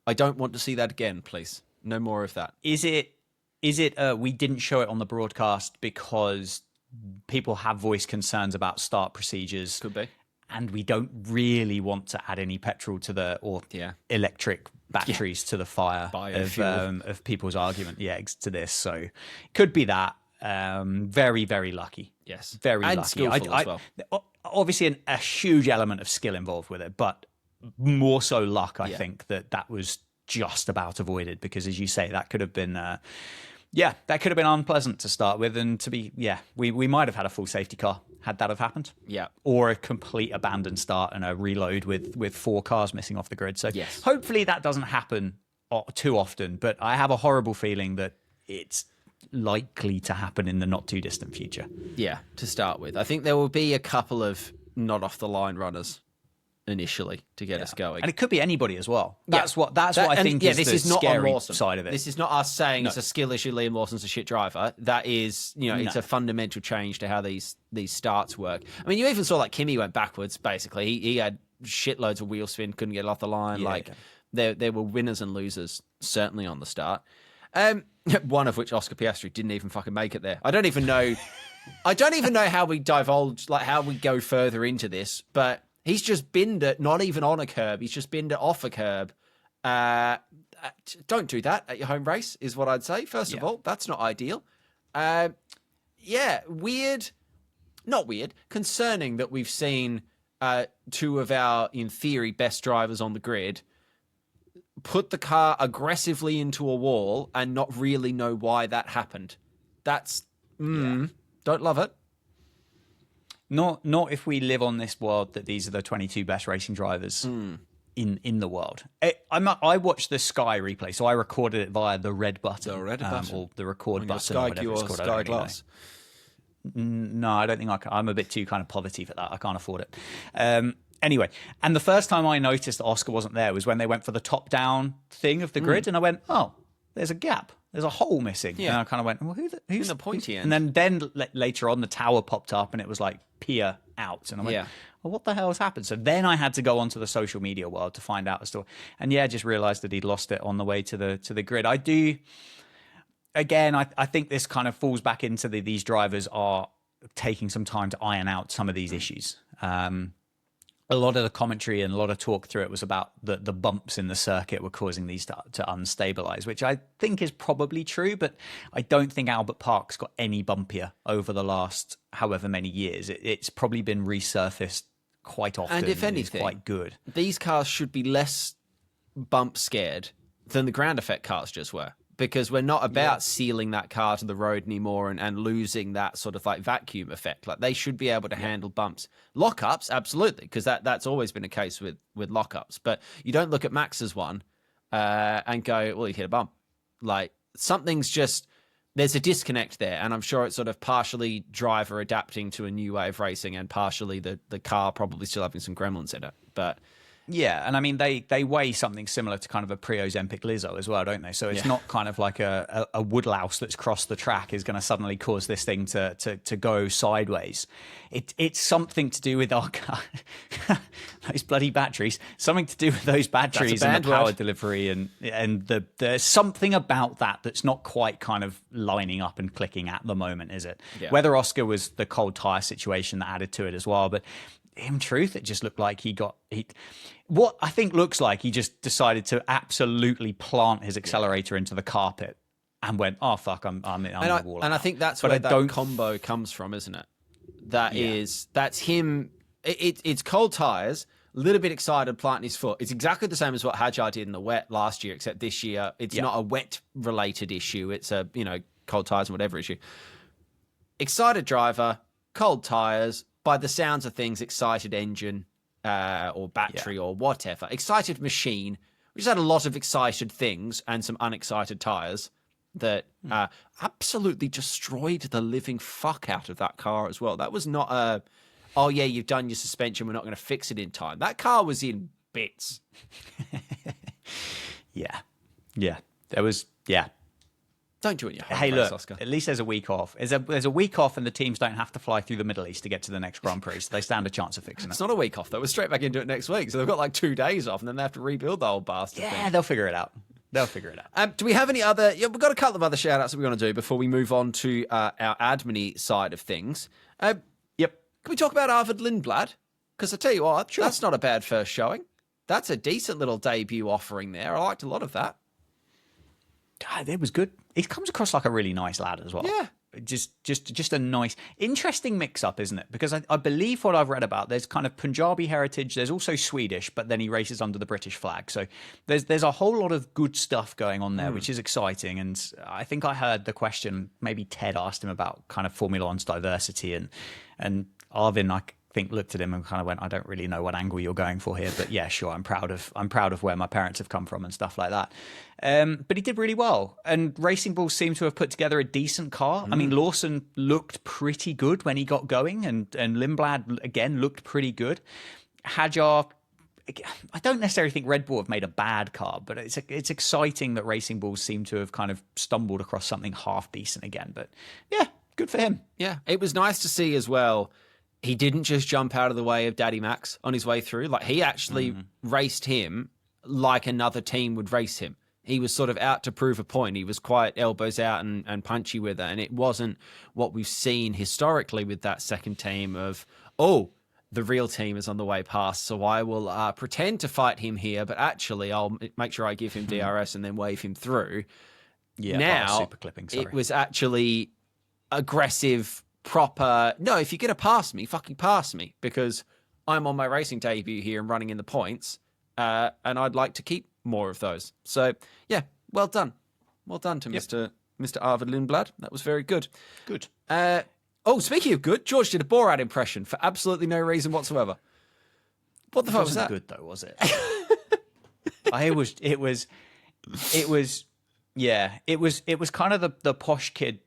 I don't want to see that again, please. No more of that. Is it we didn't show it on the broadcast because people have voiced concerns about start procedures? Could be. And we don't really want to add any petrol to electric batteries to the fire Biofuel. of people's argument to this. So could be that. Very, very lucky. Yes. Very and lucky. skillful as well. Obviously a huge element of skill involved with it, but more so luck, I think, that was just about avoided, because as you say, that could have been that could have been unpleasant to start with, and we might have had a full safety car had that have happened. Yeah. Or a complete abandoned start and a reload with 4 cars missing off the grid. So yes. hopefully that doesn't happen too often, but I have a horrible feeling that it's likely to happen in the not too distant future. Yeah, to start with. I think there will be a couple of not off the line runners initially to get us going. And it could be anybody as well. That's what I think is this the is not scary Lawson. side of it. This is not us saying it's a skill issue, Liam Lawson's a shit driver. That is, it's a fundamental change to how these starts work. I mean, you even saw like Kimi went backwards, basically. He had shitloads of wheel spin, couldn't get it off the line. There were winners and losers, certainly on the start. One of which, Oscar Piastri, didn't even fucking make it there. I don't even know how we divulge, like how we go further into this, but he's just binned it, not even on a curb. He's just binned it off a curb. Don't do that at your home race, is what I'd say. First of all, that's not ideal. Weird. Not weird. Concerning that we've seen 2 of our, in theory, best drivers on the grid put the car aggressively into a wall and not really know why that happened. That's... don't love it. Not if we live on this world that these are the 22 best racing drivers in the world. I watched the Sky replay, so I recorded it via the red button. The red button. Or the record button. Sky Q or Sky Glass. No, I don't think I can. I'm a bit too kind of poverty for that. I can't afford it. Anyway, and the first time I noticed that Oscar wasn't there was when they went for the top-down thing of the grid, and I went, oh, there's a gap. There's a hole missing. Yeah. And I kind of went, well, who's the pointy end? And then later on, the tower popped up, and it was like, Pia out. And I went, well, what the hell has happened? So then I had to go onto the social media world to find out the story. And just realized that he'd lost it on the way to the grid. I do, again, I think this kind of falls back into these drivers are taking some time to iron out some of these issues. A lot of the commentary and a lot of talk through it was about the bumps in the circuit were causing these to unstabilize, which I think is probably true, but I don't think Albert Park's got any bumpier over the last however many years. It's probably been resurfaced quite often. And if anything, it's quite good. These cars should be less bump scared than the ground effect cars just were. Because we're not about sealing that car to the road anymore and losing that sort of like vacuum effect. Like they should be able to handle bumps. Lockups, absolutely, because that's always been a case with lockups. But you don't look at Max's one and go, well, he hit a bump. Like something's just, there's a disconnect there. And I'm sure it's sort of partially driver adapting to a new way of racing and partially the car probably still having some gremlins in it. But yeah, and I mean they weigh something similar to kind of a pre-Ozempic Lizzo as well, don't they? So it's not kind of like a woodlouse that's crossed the track is going to suddenly cause this thing to go sideways. It's something to do with our car, those bloody batteries. Something to do with those batteries and the power delivery and there's something about that's not quite kind of lining up and clicking at the moment, is it? Yeah. Whether Oscar was the cold tire situation that added to it as well, but in truth, it just looked like what I think looks like he just decided to absolutely plant his accelerator into the carpet and went, oh, fuck, I'm the wall. And I think that's where that combo comes from, isn't it? That's him. It's cold tires, a little bit excited, planting his foot. It's exactly the same as what Hadjar did in the wet last year, except this year it's not a wet-related issue. It's a, cold tires and whatever issue. Excited driver, cold tires, by the sounds of things, excited engine or battery or whatever. Excited machine. We just had a lot of excited things and some unexcited tires that absolutely destroyed the living fuck out of that car as well. That was not you've done your suspension, we're not going to fix it in time. That car was in bits. Yeah. There was, Don't join your home Hey, race, look, Oscar. At least there's a week off. There's a week off and the teams don't have to fly through the Middle East to get to the next Grand Prix, so they stand a chance of fixing it. It's not a week off, though. We're straight back into it next week, so they've got like 2 days off, and then they have to rebuild the whole bastard thing. They'll figure it out. Do we have any other... Yeah, we've got a couple of other shout-outs that we want to do before we move on to our admin side of things. Yep. Can we talk about Arvid Lindblad? Because I tell you what, that's not a bad first showing. that's a decent little debut offering there. I liked a lot of that. God, it was good. He comes across like a really nice lad as well. Yeah. Just a nice, interesting mix-up, isn't it? Because I believe what I've read about, there's kind of Punjabi heritage, there's also Swedish, but then he races under the British flag. So there's a whole lot of good stuff going on there, which is exciting. And I think I heard the question, maybe Ted asked him about kind of Formula One's diversity, and Arvid, I think, looked at him and kind of went, I don't really know what angle you're going for here, but yeah, sure, I'm proud of where my parents have come from and stuff like that. But he did really well, and Racing Bulls seemed to have put together a decent car. I mean, Lawson looked pretty good when he got going, and Lindblad again looked pretty good. Hadjar, I don't necessarily think Red Bull have made a bad car, but it's exciting that Racing Bulls seem to have kind of stumbled across something half decent again. But yeah, good for him. Yeah, it was nice to see as well. He didn't just jump out of the way of Daddy Max on his way through. Like, he actually raced him like another team would race him. He was sort of out to prove a point. He was quite elbows out and punchy with it. And it wasn't what we've seen historically with that second team of, oh, the real team is on the way past, so I will pretend to fight him here, but actually I'll make sure I give him DRS and then wave him through. Yeah, now, super clipping, sorry. It was actually aggressive, proper, no, if you're going to pass me, fucking pass me, because I'm on my racing debut here and running in the points, and I'd like to keep more of those. So, yeah, well done. Well done to Mr. Arvid Lindblad. That was very good. Good. Speaking of good, George did a Borat impression for absolutely no reason whatsoever. What the fuck was that? It wasn't good though, was it? It was kind of the posh kid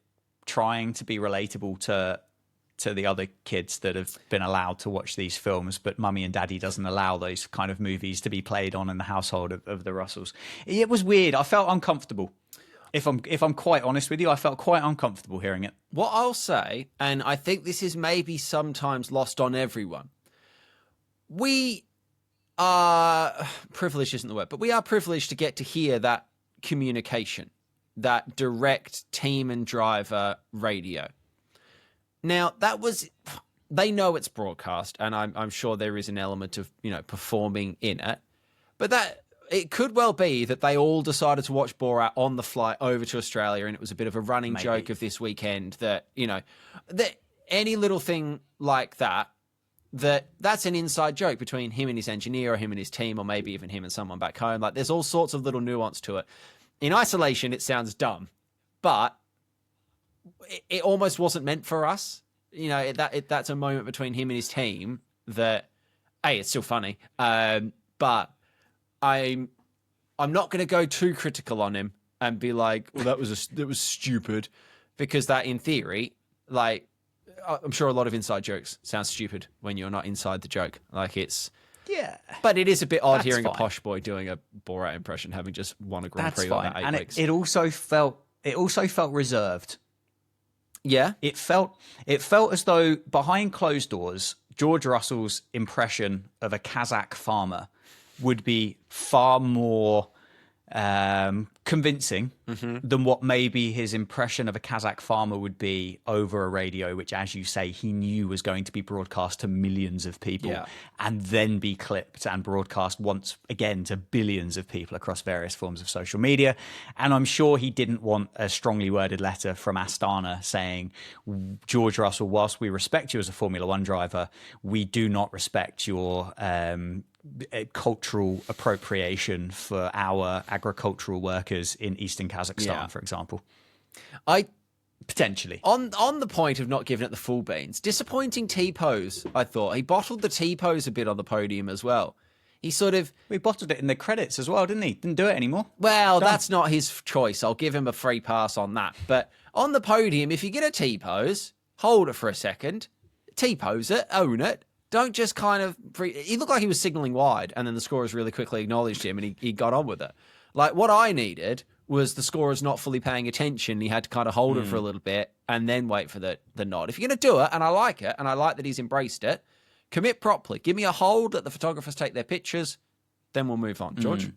trying to be relatable to the other kids that have been allowed to watch these films, but mummy and daddy doesn't allow those kind of movies to be played on in the household of the Russells. It was weird. I felt uncomfortable. If I'm quite honest with you, I felt quite uncomfortable hearing it. What I'll say, and I think this is maybe sometimes lost on everyone, we are privileged isn't the word, but we are privileged to get to hear that communication, that direct team and driver radio. Now, they know it's broadcast, and I'm sure there is an element of, performing in it, but it could well be that they all decided to watch Borat on the flight over to Australia, and it was a bit of a running joke of this weekend that any little thing like that's an inside joke between him and his engineer, or him and his team, or maybe even him and someone back home. Like, there's all sorts of little nuance to it. In isolation, it sounds dumb, but it almost wasn't meant for us. That's a moment between him and his team that, it's still funny, but I'm not going to go too critical on him and be like, well, that was stupid, because that, in theory, like, I'm sure a lot of inside jokes sound stupid when you're not inside the joke. Like, but it is a bit odd hearing a posh boy doing a Borat impression, having just won a Grand Prix about 8 weeks. It also felt reserved. Yeah, it felt as though behind closed doors, George Russell's impression of a Kazakh farmer would be far more convincing than what maybe his impression of a Kazakh farmer would be over a radio, which, as you say, he knew was going to be broadcast to millions of people and then be clipped and broadcast once again to billions of people across various forms of social media. And I'm sure he didn't want a strongly worded letter from Astana saying, George Russell, whilst we respect you as a Formula One driver, we do not respect your cultural appropriation for our agricultural workers in eastern Kazakhstan, for example. Potentially. On the point of not giving it the full beans, disappointing T-pose, I thought. He bottled the T-pose a bit on the podium as well. He we bottled it in the credits as well, didn't he? Didn't do it anymore. Well, that's not his choice. I'll give him a free pass on that. But on the podium, if you get a T-pose, hold it for a second, T-pose it, own it. Don't just kind of... He looked like he was signalling wide, and then the scorers really quickly acknowledged him, and he got on with it. Like, what I needed was the scorers not fully paying attention. He had to kind of hold it for a little bit and then wait for the nod. If you're going to do it, and I like it, and I like that he's embraced it, commit properly. Give me a hold, let the photographers take their pictures, then we'll move on. George?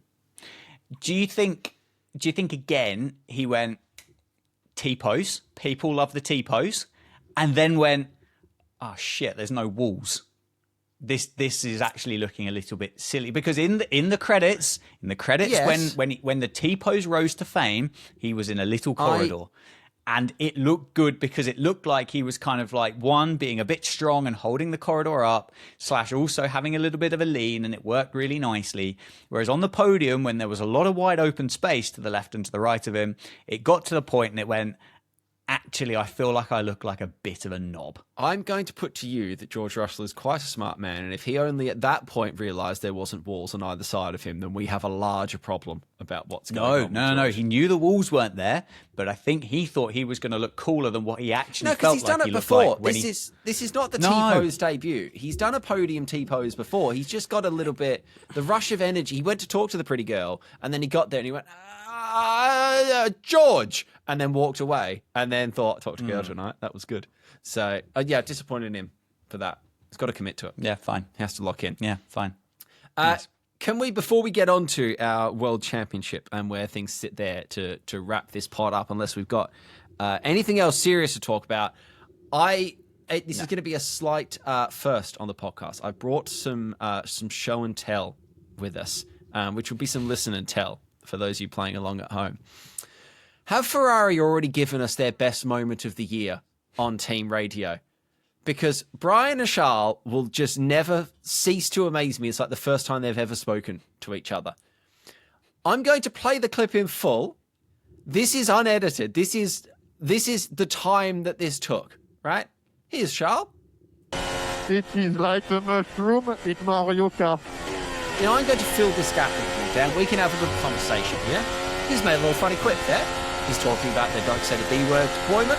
Do you think again, he went T-pose, people love the T-pose, and then went, oh shit, there's no walls. this is actually looking a little bit silly, because in the credits, Yes. when the T-pose rose to fame, he was in a little corridor. And it looked good because it looked like he was kind of like, one, being a bit strong and holding the corridor up, / also having a little bit of a lean, and it worked really nicely. Whereas on the podium, when there was a lot of wide open space to the left and to the right of him, it got to the point and it went, actually, I feel like I look like a bit of a knob. I'm going to put to you that George Russell is quite a smart man, and if he only at that point realised there wasn't walls on either side of him, then we have a larger problem about what's going on. No. He knew the walls weren't there, but I think he thought he was going to look cooler than what he actually felt like. No, because he's done it before. This is not the T-pose debut. He's done a podium T-pose before. He's just got a little bit, the rush of energy. He went to talk to the pretty girl, and then he got there and he went, George, and then walked away, and then thought, talk to girl tonight. That was good. So, disappointed in him for that. He's got to commit to it. Yeah, fine. He has to lock in. Yeah, fine. Nice. Can we, before we get on to our World Championship and where things sit there to wrap this pod up, unless we've got anything else serious to talk about, this is going to be a slight first on the podcast. I brought some show and tell with us, which will be some listen and tell for those of you playing along at home. Have Ferrari already given us their best moment of the year on Team Radio? Because Brian and Charles will just never cease to amaze me. It's like the first time they've ever spoken to each other. I'm going to play the clip in full. This is unedited. This is the time that this took, right? Here's Charles. It is like a mushroom in Mario Kart. You know, I'm going to fill this gap with you, Dan. We can have a good conversation, yeah? He's made a little funny quip there. He's talking about the Dark Side of B-word deployment.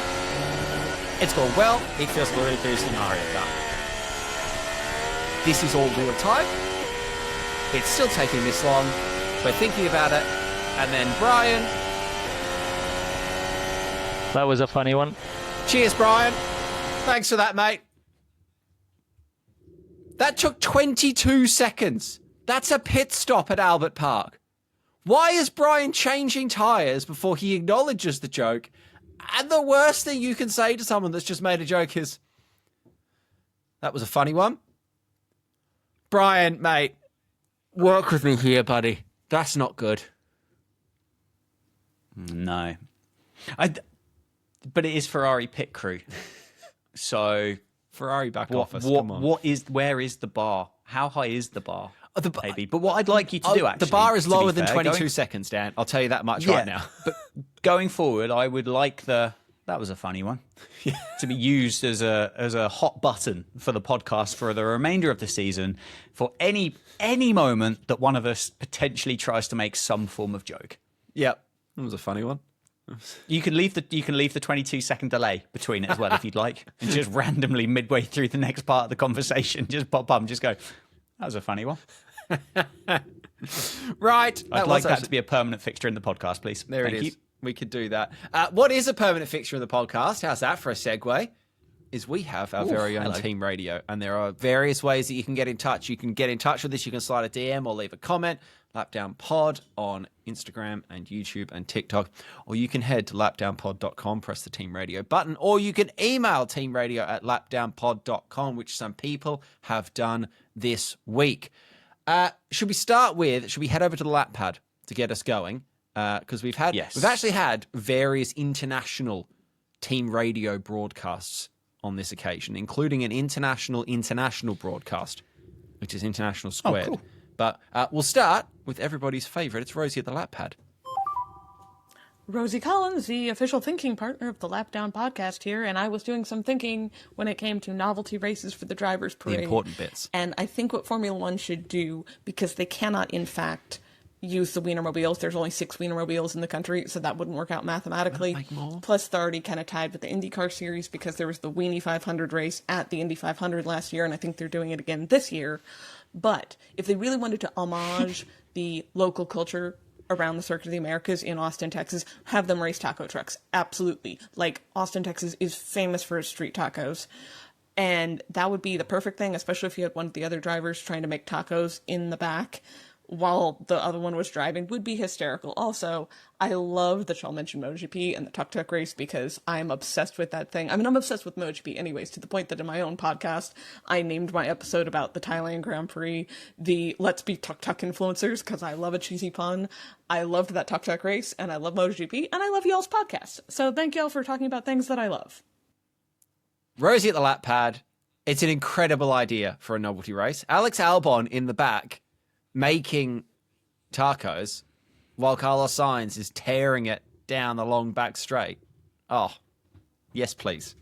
It's going well. It feels really boost in Mario Kart. This is all real time. It's still taking this long. We're thinking about it. And then Brian. That was a funny one. Cheers, Brian. Thanks for that, mate. That took 22 seconds. That's a pit stop at Albert Park. Why is Brian changing tyres before he acknowledges the joke? And the worst thing you can say to someone that's just made a joke is, that was a funny one. Brian, mate, work with me here, buddy. That's not good. No. But it is Ferrari pit crew. So Ferrari back office, come on. Where is the bar? How high is the bar? Maybe. But what I'd like you to do, actually... The bar is lower than 22 seconds, Dan. I'll tell you that much right now. But going forward, I would like that was a funny one, to be used as a hot button for the podcast for the remainder of the season, for any moment that one of us potentially tries to make some form of joke. Yep. That was a funny one. You can leave the 22-second delay between it as well if you'd like, and just randomly midway through the next part of the conversation, just pop up and just go, that was a funny one. Right. I'd like that to be a permanent fixture in the podcast, please. There Thank it is. you. We could do that. What is a permanent fixture in the podcast? How's that for a segue? Is we have our very own Team Radio, and there are various ways that you can get in touch. You can get in touch with us. You can slide a DM or leave a comment. LapdownPod on Instagram and YouTube and TikTok. Or you can head to lapdownpod.com, press the Team Radio button, or you can email teamradio@lapdownpod.com, which some people have done this week. Should we head over to the lap pad to get us going? Because we've actually had various international Team Radio broadcasts on this occasion, including an international broadcast, which is International Squared. Oh, cool. But we'll start with everybody's favourite. It's Rosie at the lap pad. Rosie Collins, the official thinking partner of the Lap Down podcast here, and I was doing some thinking when it came to novelty races for the Drivers' Parade. The important bits. And I think what Formula One should do, because they cannot, in fact, use the Wienermobiles. There's only 6 Wienermobiles in the country, so that wouldn't work out mathematically. Plus, they're already kind of tied with the IndyCar series because there was the Weenie 500 race at the Indy 500 last year, and I think they're doing it again this year. But if they really wanted to homage the local culture around the Circuit of the Americas in Austin, Texas, have them race taco trucks. Absolutely. Like, Austin, Texas is famous for its street tacos. And that would be the perfect thing, especially if you had one of the other drivers trying to make tacos in the back while the other one was driving would be hysterical. Also, I love that y'all mentioned MotoGP and the Tuk Tuk race because I'm obsessed with that thing. I mean, I'm obsessed with MotoGP anyways, to the point that in my own podcast, I named my episode about the Thailand Grand Prix the Let's Be Tuk Tuk Influencers because I love a cheesy pun. I loved that Tuk Tuk race and I love MotoGP and I love y'all's podcast. So thank y'all for talking about things that I love. Rosie at the lap pad. It's an incredible idea for a novelty race. Alex Albon in the back making tacos while Carlos Sainz is tearing it down the long back straight. Oh, yes, please.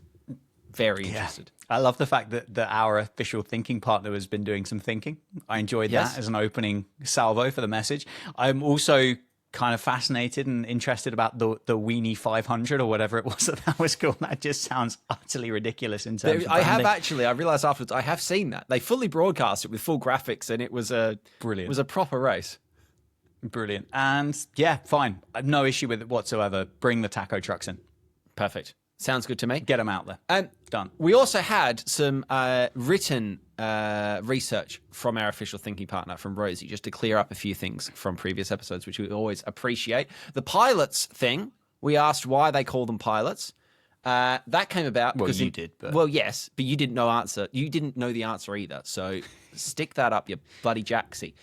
Very interested. I love the fact that our official thinking partner has been doing some thinking. I enjoyed that as an opening salvo for the message. I'm also kind of fascinated and interested about the Weenie 500 or whatever it was that was called. That just sounds utterly ridiculous in terms of branding. I realized afterwards, I have seen that. They fully broadcast it with full graphics and it was brilliant. It was a proper race. Brilliant. And yeah, fine. I have no issue with it whatsoever. Bring the taco trucks in. Perfect. Sounds good to me. Get them out there. Done. We also had some written research from our official thinking partner, from Rosie, just to clear up a few things from previous episodes, which we always appreciate. The pilots thing, we asked why they call them pilots. That came about because you did. But... Well, yes, but you didn't know answer. You didn't know the answer either. So stick that up, you bloody jacksy.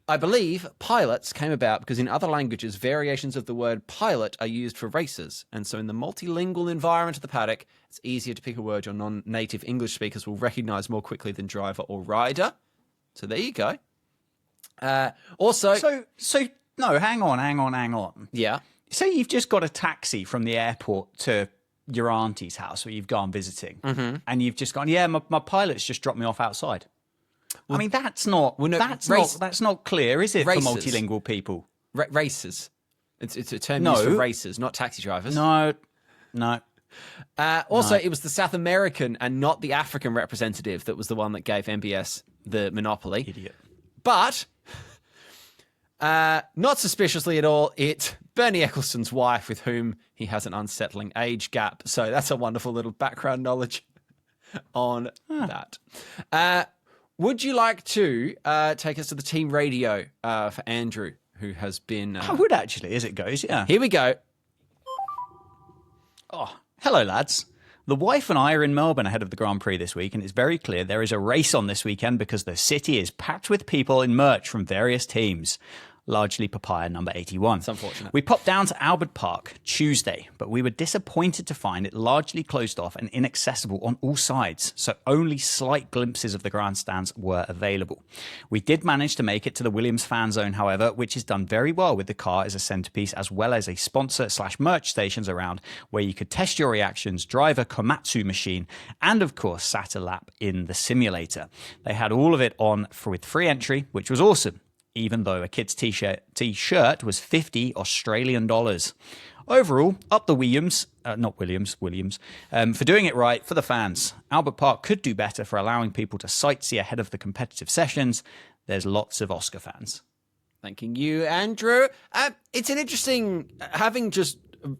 I believe pilots came about because in other languages, variations of the word pilot are used for racers. And so in the multilingual environment of the paddock, it's easier to pick a word your non-native English speakers will recognize more quickly than driver or rider. So there you go. Also... So no, hang on. Yeah. Say you've just got a taxi from the airport to your auntie's house where you've gone visiting. Mm-hmm. And you've just gone, my pilot's just dropped me off outside. Well, I mean, that's not clear, is it, racers. for multilingual people? Racers. It's a term used for racers, not taxi drivers. No. Also, it was the South American and not the African representative that was the one that gave MBS the monopoly. Idiot. But, not suspiciously at all, it's Bernie Eccleston's wife with whom he has an unsettling age gap. So that's a wonderful little background knowledge on that. Would you like to take us to the team radio for Andrew, who has been... I would actually, as it goes, yeah. Here we go. Oh, hello, lads. The wife and I are in Melbourne ahead of the Grand Prix this week, and it's very clear there is a race on this weekend because the city is packed with people in merch from various teams. Largely papaya number 81. It's unfortunate. We popped down to Albert Park Tuesday, but we were disappointed to find it largely closed off and inaccessible on all sides, so only slight glimpses of the grandstands were available. We did manage to make it to the Williams fan zone, however, which is done very well with the car as a centerpiece, as well as a sponsor/merch stations around where you could test your reactions, drive a Komatsu machine, and of course sat a lap in the simulator. They had all of it on with free entry, which was awesome, even though a kid's t-shirt was 50 Australian dollars. Overall, up the Williams, for doing it right for the fans. Albert Park could do better for allowing people to sightsee ahead of the competitive sessions. There's lots of Oscar fans. Thanking you, Andrew. It's an interesting, having just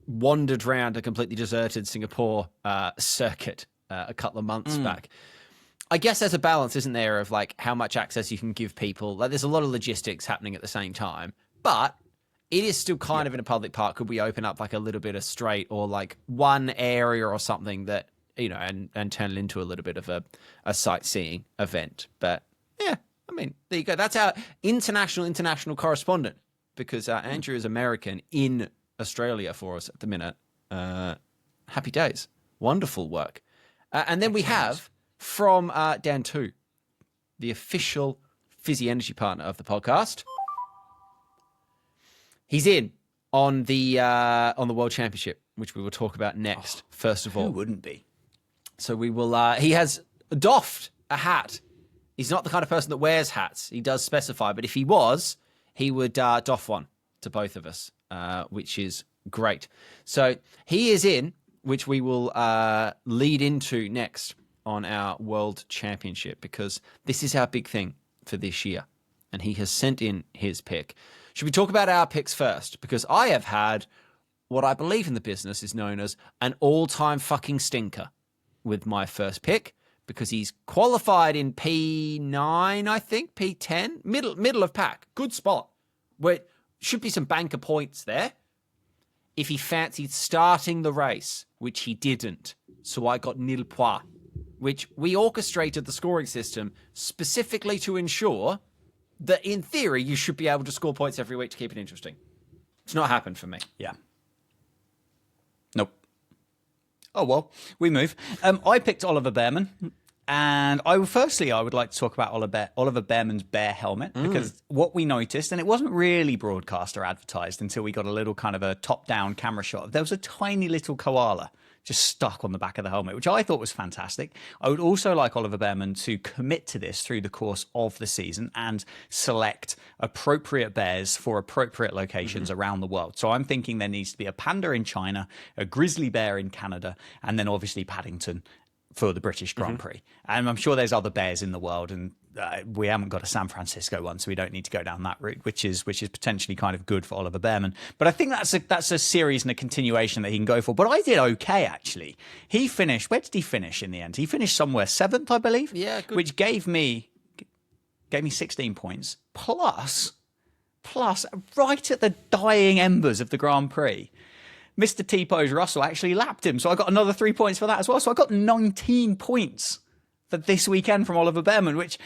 wandered around a completely deserted Singapore circuit a couple of months back. I guess there's a balance, isn't there, of like how much access you can give people. Like, there's a lot of logistics happening at the same time, but it is still kind of in a public park. Could we open up like a little bit of straight or like one area or something that, you know, and turn it into a little bit of a sightseeing event? But yeah, I mean, there you go. That's our international correspondent, because Andrew is American in Australia for us at the minute. Happy days. Wonderful work. And then we have... from Dan 2, the official Fizzy Energy partner of the podcast. He's in on the World Championship, which we will talk about next, first of all. Who wouldn't be? So we will... he has doffed a hat. He's not the kind of person that wears hats. He does specify, but if he was, he would doff one to both of us, which is great. So he is in, which we will lead into next on our World Championship, because this is our big thing for this year. And he has sent in his pick. Should we talk about our picks first? Because I have had what I believe in the business is known as an all-time fucking stinker with my first pick, because he's qualified in P9, I think, P10, middle of pack. Good spot. Where should be some banker points there if he fancied starting the race, which he didn't. So I got nil points, which we orchestrated the scoring system specifically to ensure that, in theory, you should be able to score points every week to keep it interesting. It's not happened for me. Yeah. Nope. Oh, well, we move. I picked Oliver Behrman. And I would like to talk about Oliver Behrman's bear helmet, because what we noticed, and it wasn't really broadcast or advertised until we got a little kind of a top-down camera shot, there was a tiny little koala just stuck on the back of the helmet, which I thought was fantastic. I would also like Oliver Behrman to commit to this through the course of the season and select appropriate bears for appropriate locations around the world. So I'm thinking there needs to be a panda in China, a grizzly bear in Canada, and then obviously Paddington for the British Grand Prix. And I'm sure there's other bears in the world, and we haven't got a San Francisco one, so we don't need to go down that route, which is potentially kind of good for Oliver Behrman. But I think that's a series and a continuation that he can go for. But I did okay, actually. He finished, where did he finish in the end? He finished somewhere 7th, I believe. Yeah, good. Which gave me 16 points, plus right at the dying embers of the Grand Prix, Mr. T-Pose Russell actually lapped him. So I got another 3 points for that as well. So I got 19 points for this weekend from Oliver Behrman, which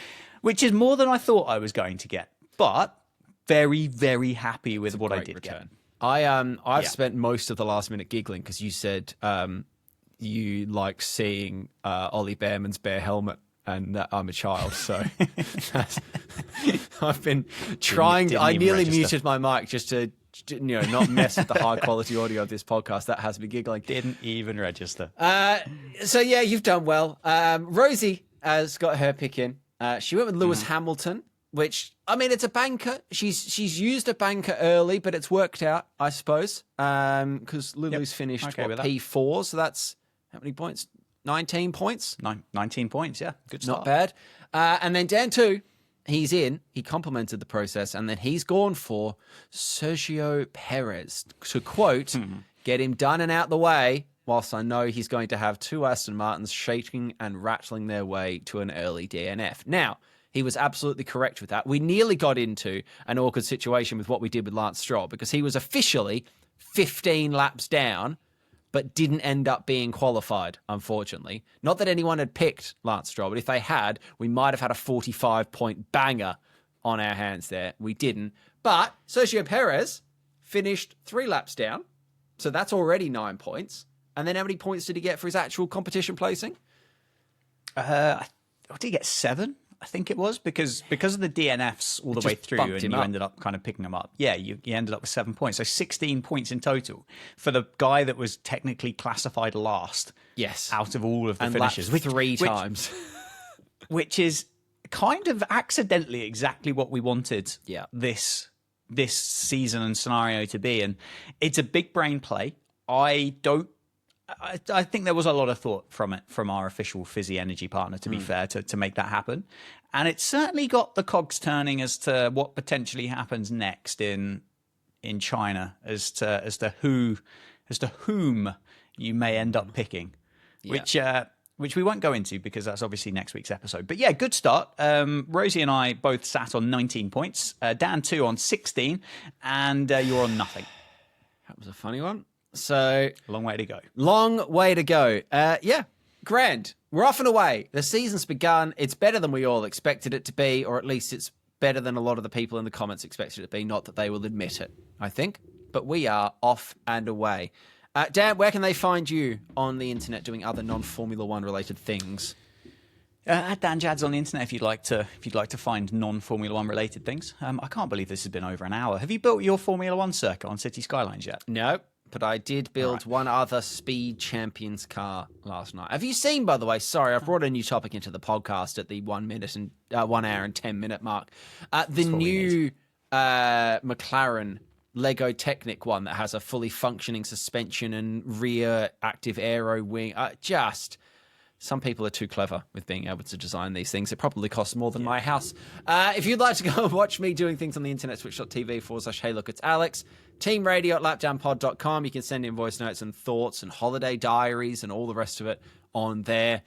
is more than I thought I was going to get. But very, very happy with what I did get. I've spent most of the last minute giggling because you said you like seeing Ollie Behrman's bear helmet, and that I'm a child, so I've been trying. I nearly muted my mic just to not mess with the high quality audio of this podcast. That has me giggling. Didn't even register. So yeah, you've done well. Rosie has got her pick in. She went with Lewis Hamilton, which, I mean, it's a banker. She's used a banker early, but it's worked out, I suppose, because Lulu's finished P4, so that's how many points? 19 points? 19 points, yeah. Good start. Not bad. And then Dan 2, he's in. He complimented the process, and then he's gone for Sergio Perez. To quote, get him done and out the way, whilst I know he's going to have 2 Aston Martins shaking and rattling their way to an early DNF. Now, he was absolutely correct with that. We nearly got into an awkward situation with what we did with Lance Stroll, because he was officially 15 laps down, but didn't end up being qualified, unfortunately. Not that anyone had picked Lance Stroll, but if they had, we might have had a 45-point banger on our hands there. We didn't. But Sergio Perez finished 3 laps down, so that's already 9 points. And then how many points did he get for his actual competition placing? Did he get 7? I think it was, because of the DNFs all the way through, and you ended up kind of picking them up. Yeah, you ended up with 7 points. So 16 points in total for the guy that was technically classified last. Yes. Out of all of the and finishes. Three times. Which is kind of accidentally exactly what we wanted this season and scenario to be. And it's a big brain play. I think there was a lot of thought from it, from our official Fizzy Energy partner, to be fair, to make that happen. And it certainly got the cogs turning as to what potentially happens next in China, as to whom you may end up picking, which we won't go into because that's obviously next week's episode. But yeah, good start. Rosie and I both sat on 19 points, Dan 2 on 16, and you're on nothing. That was a funny one. So long way to go. Long way to go. Grand. We're off and away. The season's begun. It's better than we all expected it to be, or at least it's better than a lot of the people in the comments expected it to be. Not that they will admit it, I think. But we are off and away. Dan, where can they find you on the internet doing other non-Formula One related things? At Dan Jads on the internet if you'd like to find non-Formula One related things. I can't believe this has been over an hour. Have you built your Formula One circuit on City Skylines yet? No. But I did build one other Speed Champions car last night. Have you seen, by the way, sorry, I've brought a new topic into the podcast at the 1 hour and 10 minute mark. The new McLaren Lego Technic one that has a fully functioning suspension and rear active aero wing. Some people are too clever with being able to design these things. It probably costs more than my house. If you'd like to go and watch me doing things on the internet, twitch.tv/hey look, it's Alex. teamradio@lapdownpod.com. You can send in voice notes and thoughts and holiday diaries and all the rest of it on there.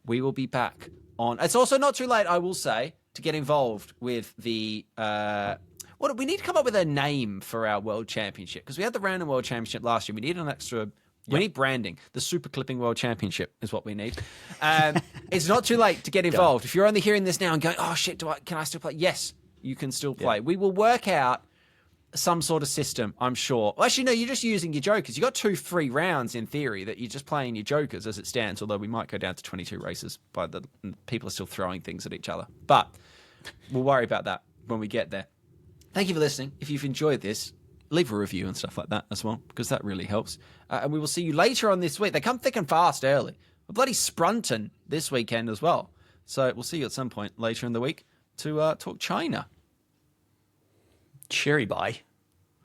we will be back on. It's also not too late, I will say, to get involved with the. What we need to come up with a name for our World Championship, because we had the Random World Championship last year. We need an extra. We need branding. The Super Clipping World Championship is what we need. It's not too late to get involved. If you're only hearing this now and going, "Oh shit, can I still play?" Yes, you can still play. We will work out some sort of system, I'm sure. Well, actually, no, you're just using your jokers. You got 2 free rounds in theory that you're just playing your jokers as it stands. Although we might go down to 22 races, people are still throwing things at each other. But we'll worry about that when we get there. Thank you for listening. If you've enjoyed this, leave a review and stuff like that as well, because that really helps. And we will see you later on this week. They come thick and fast early. We're bloody sprunting this weekend as well. So we'll see you at some point later in the week to talk China. Cherry bye.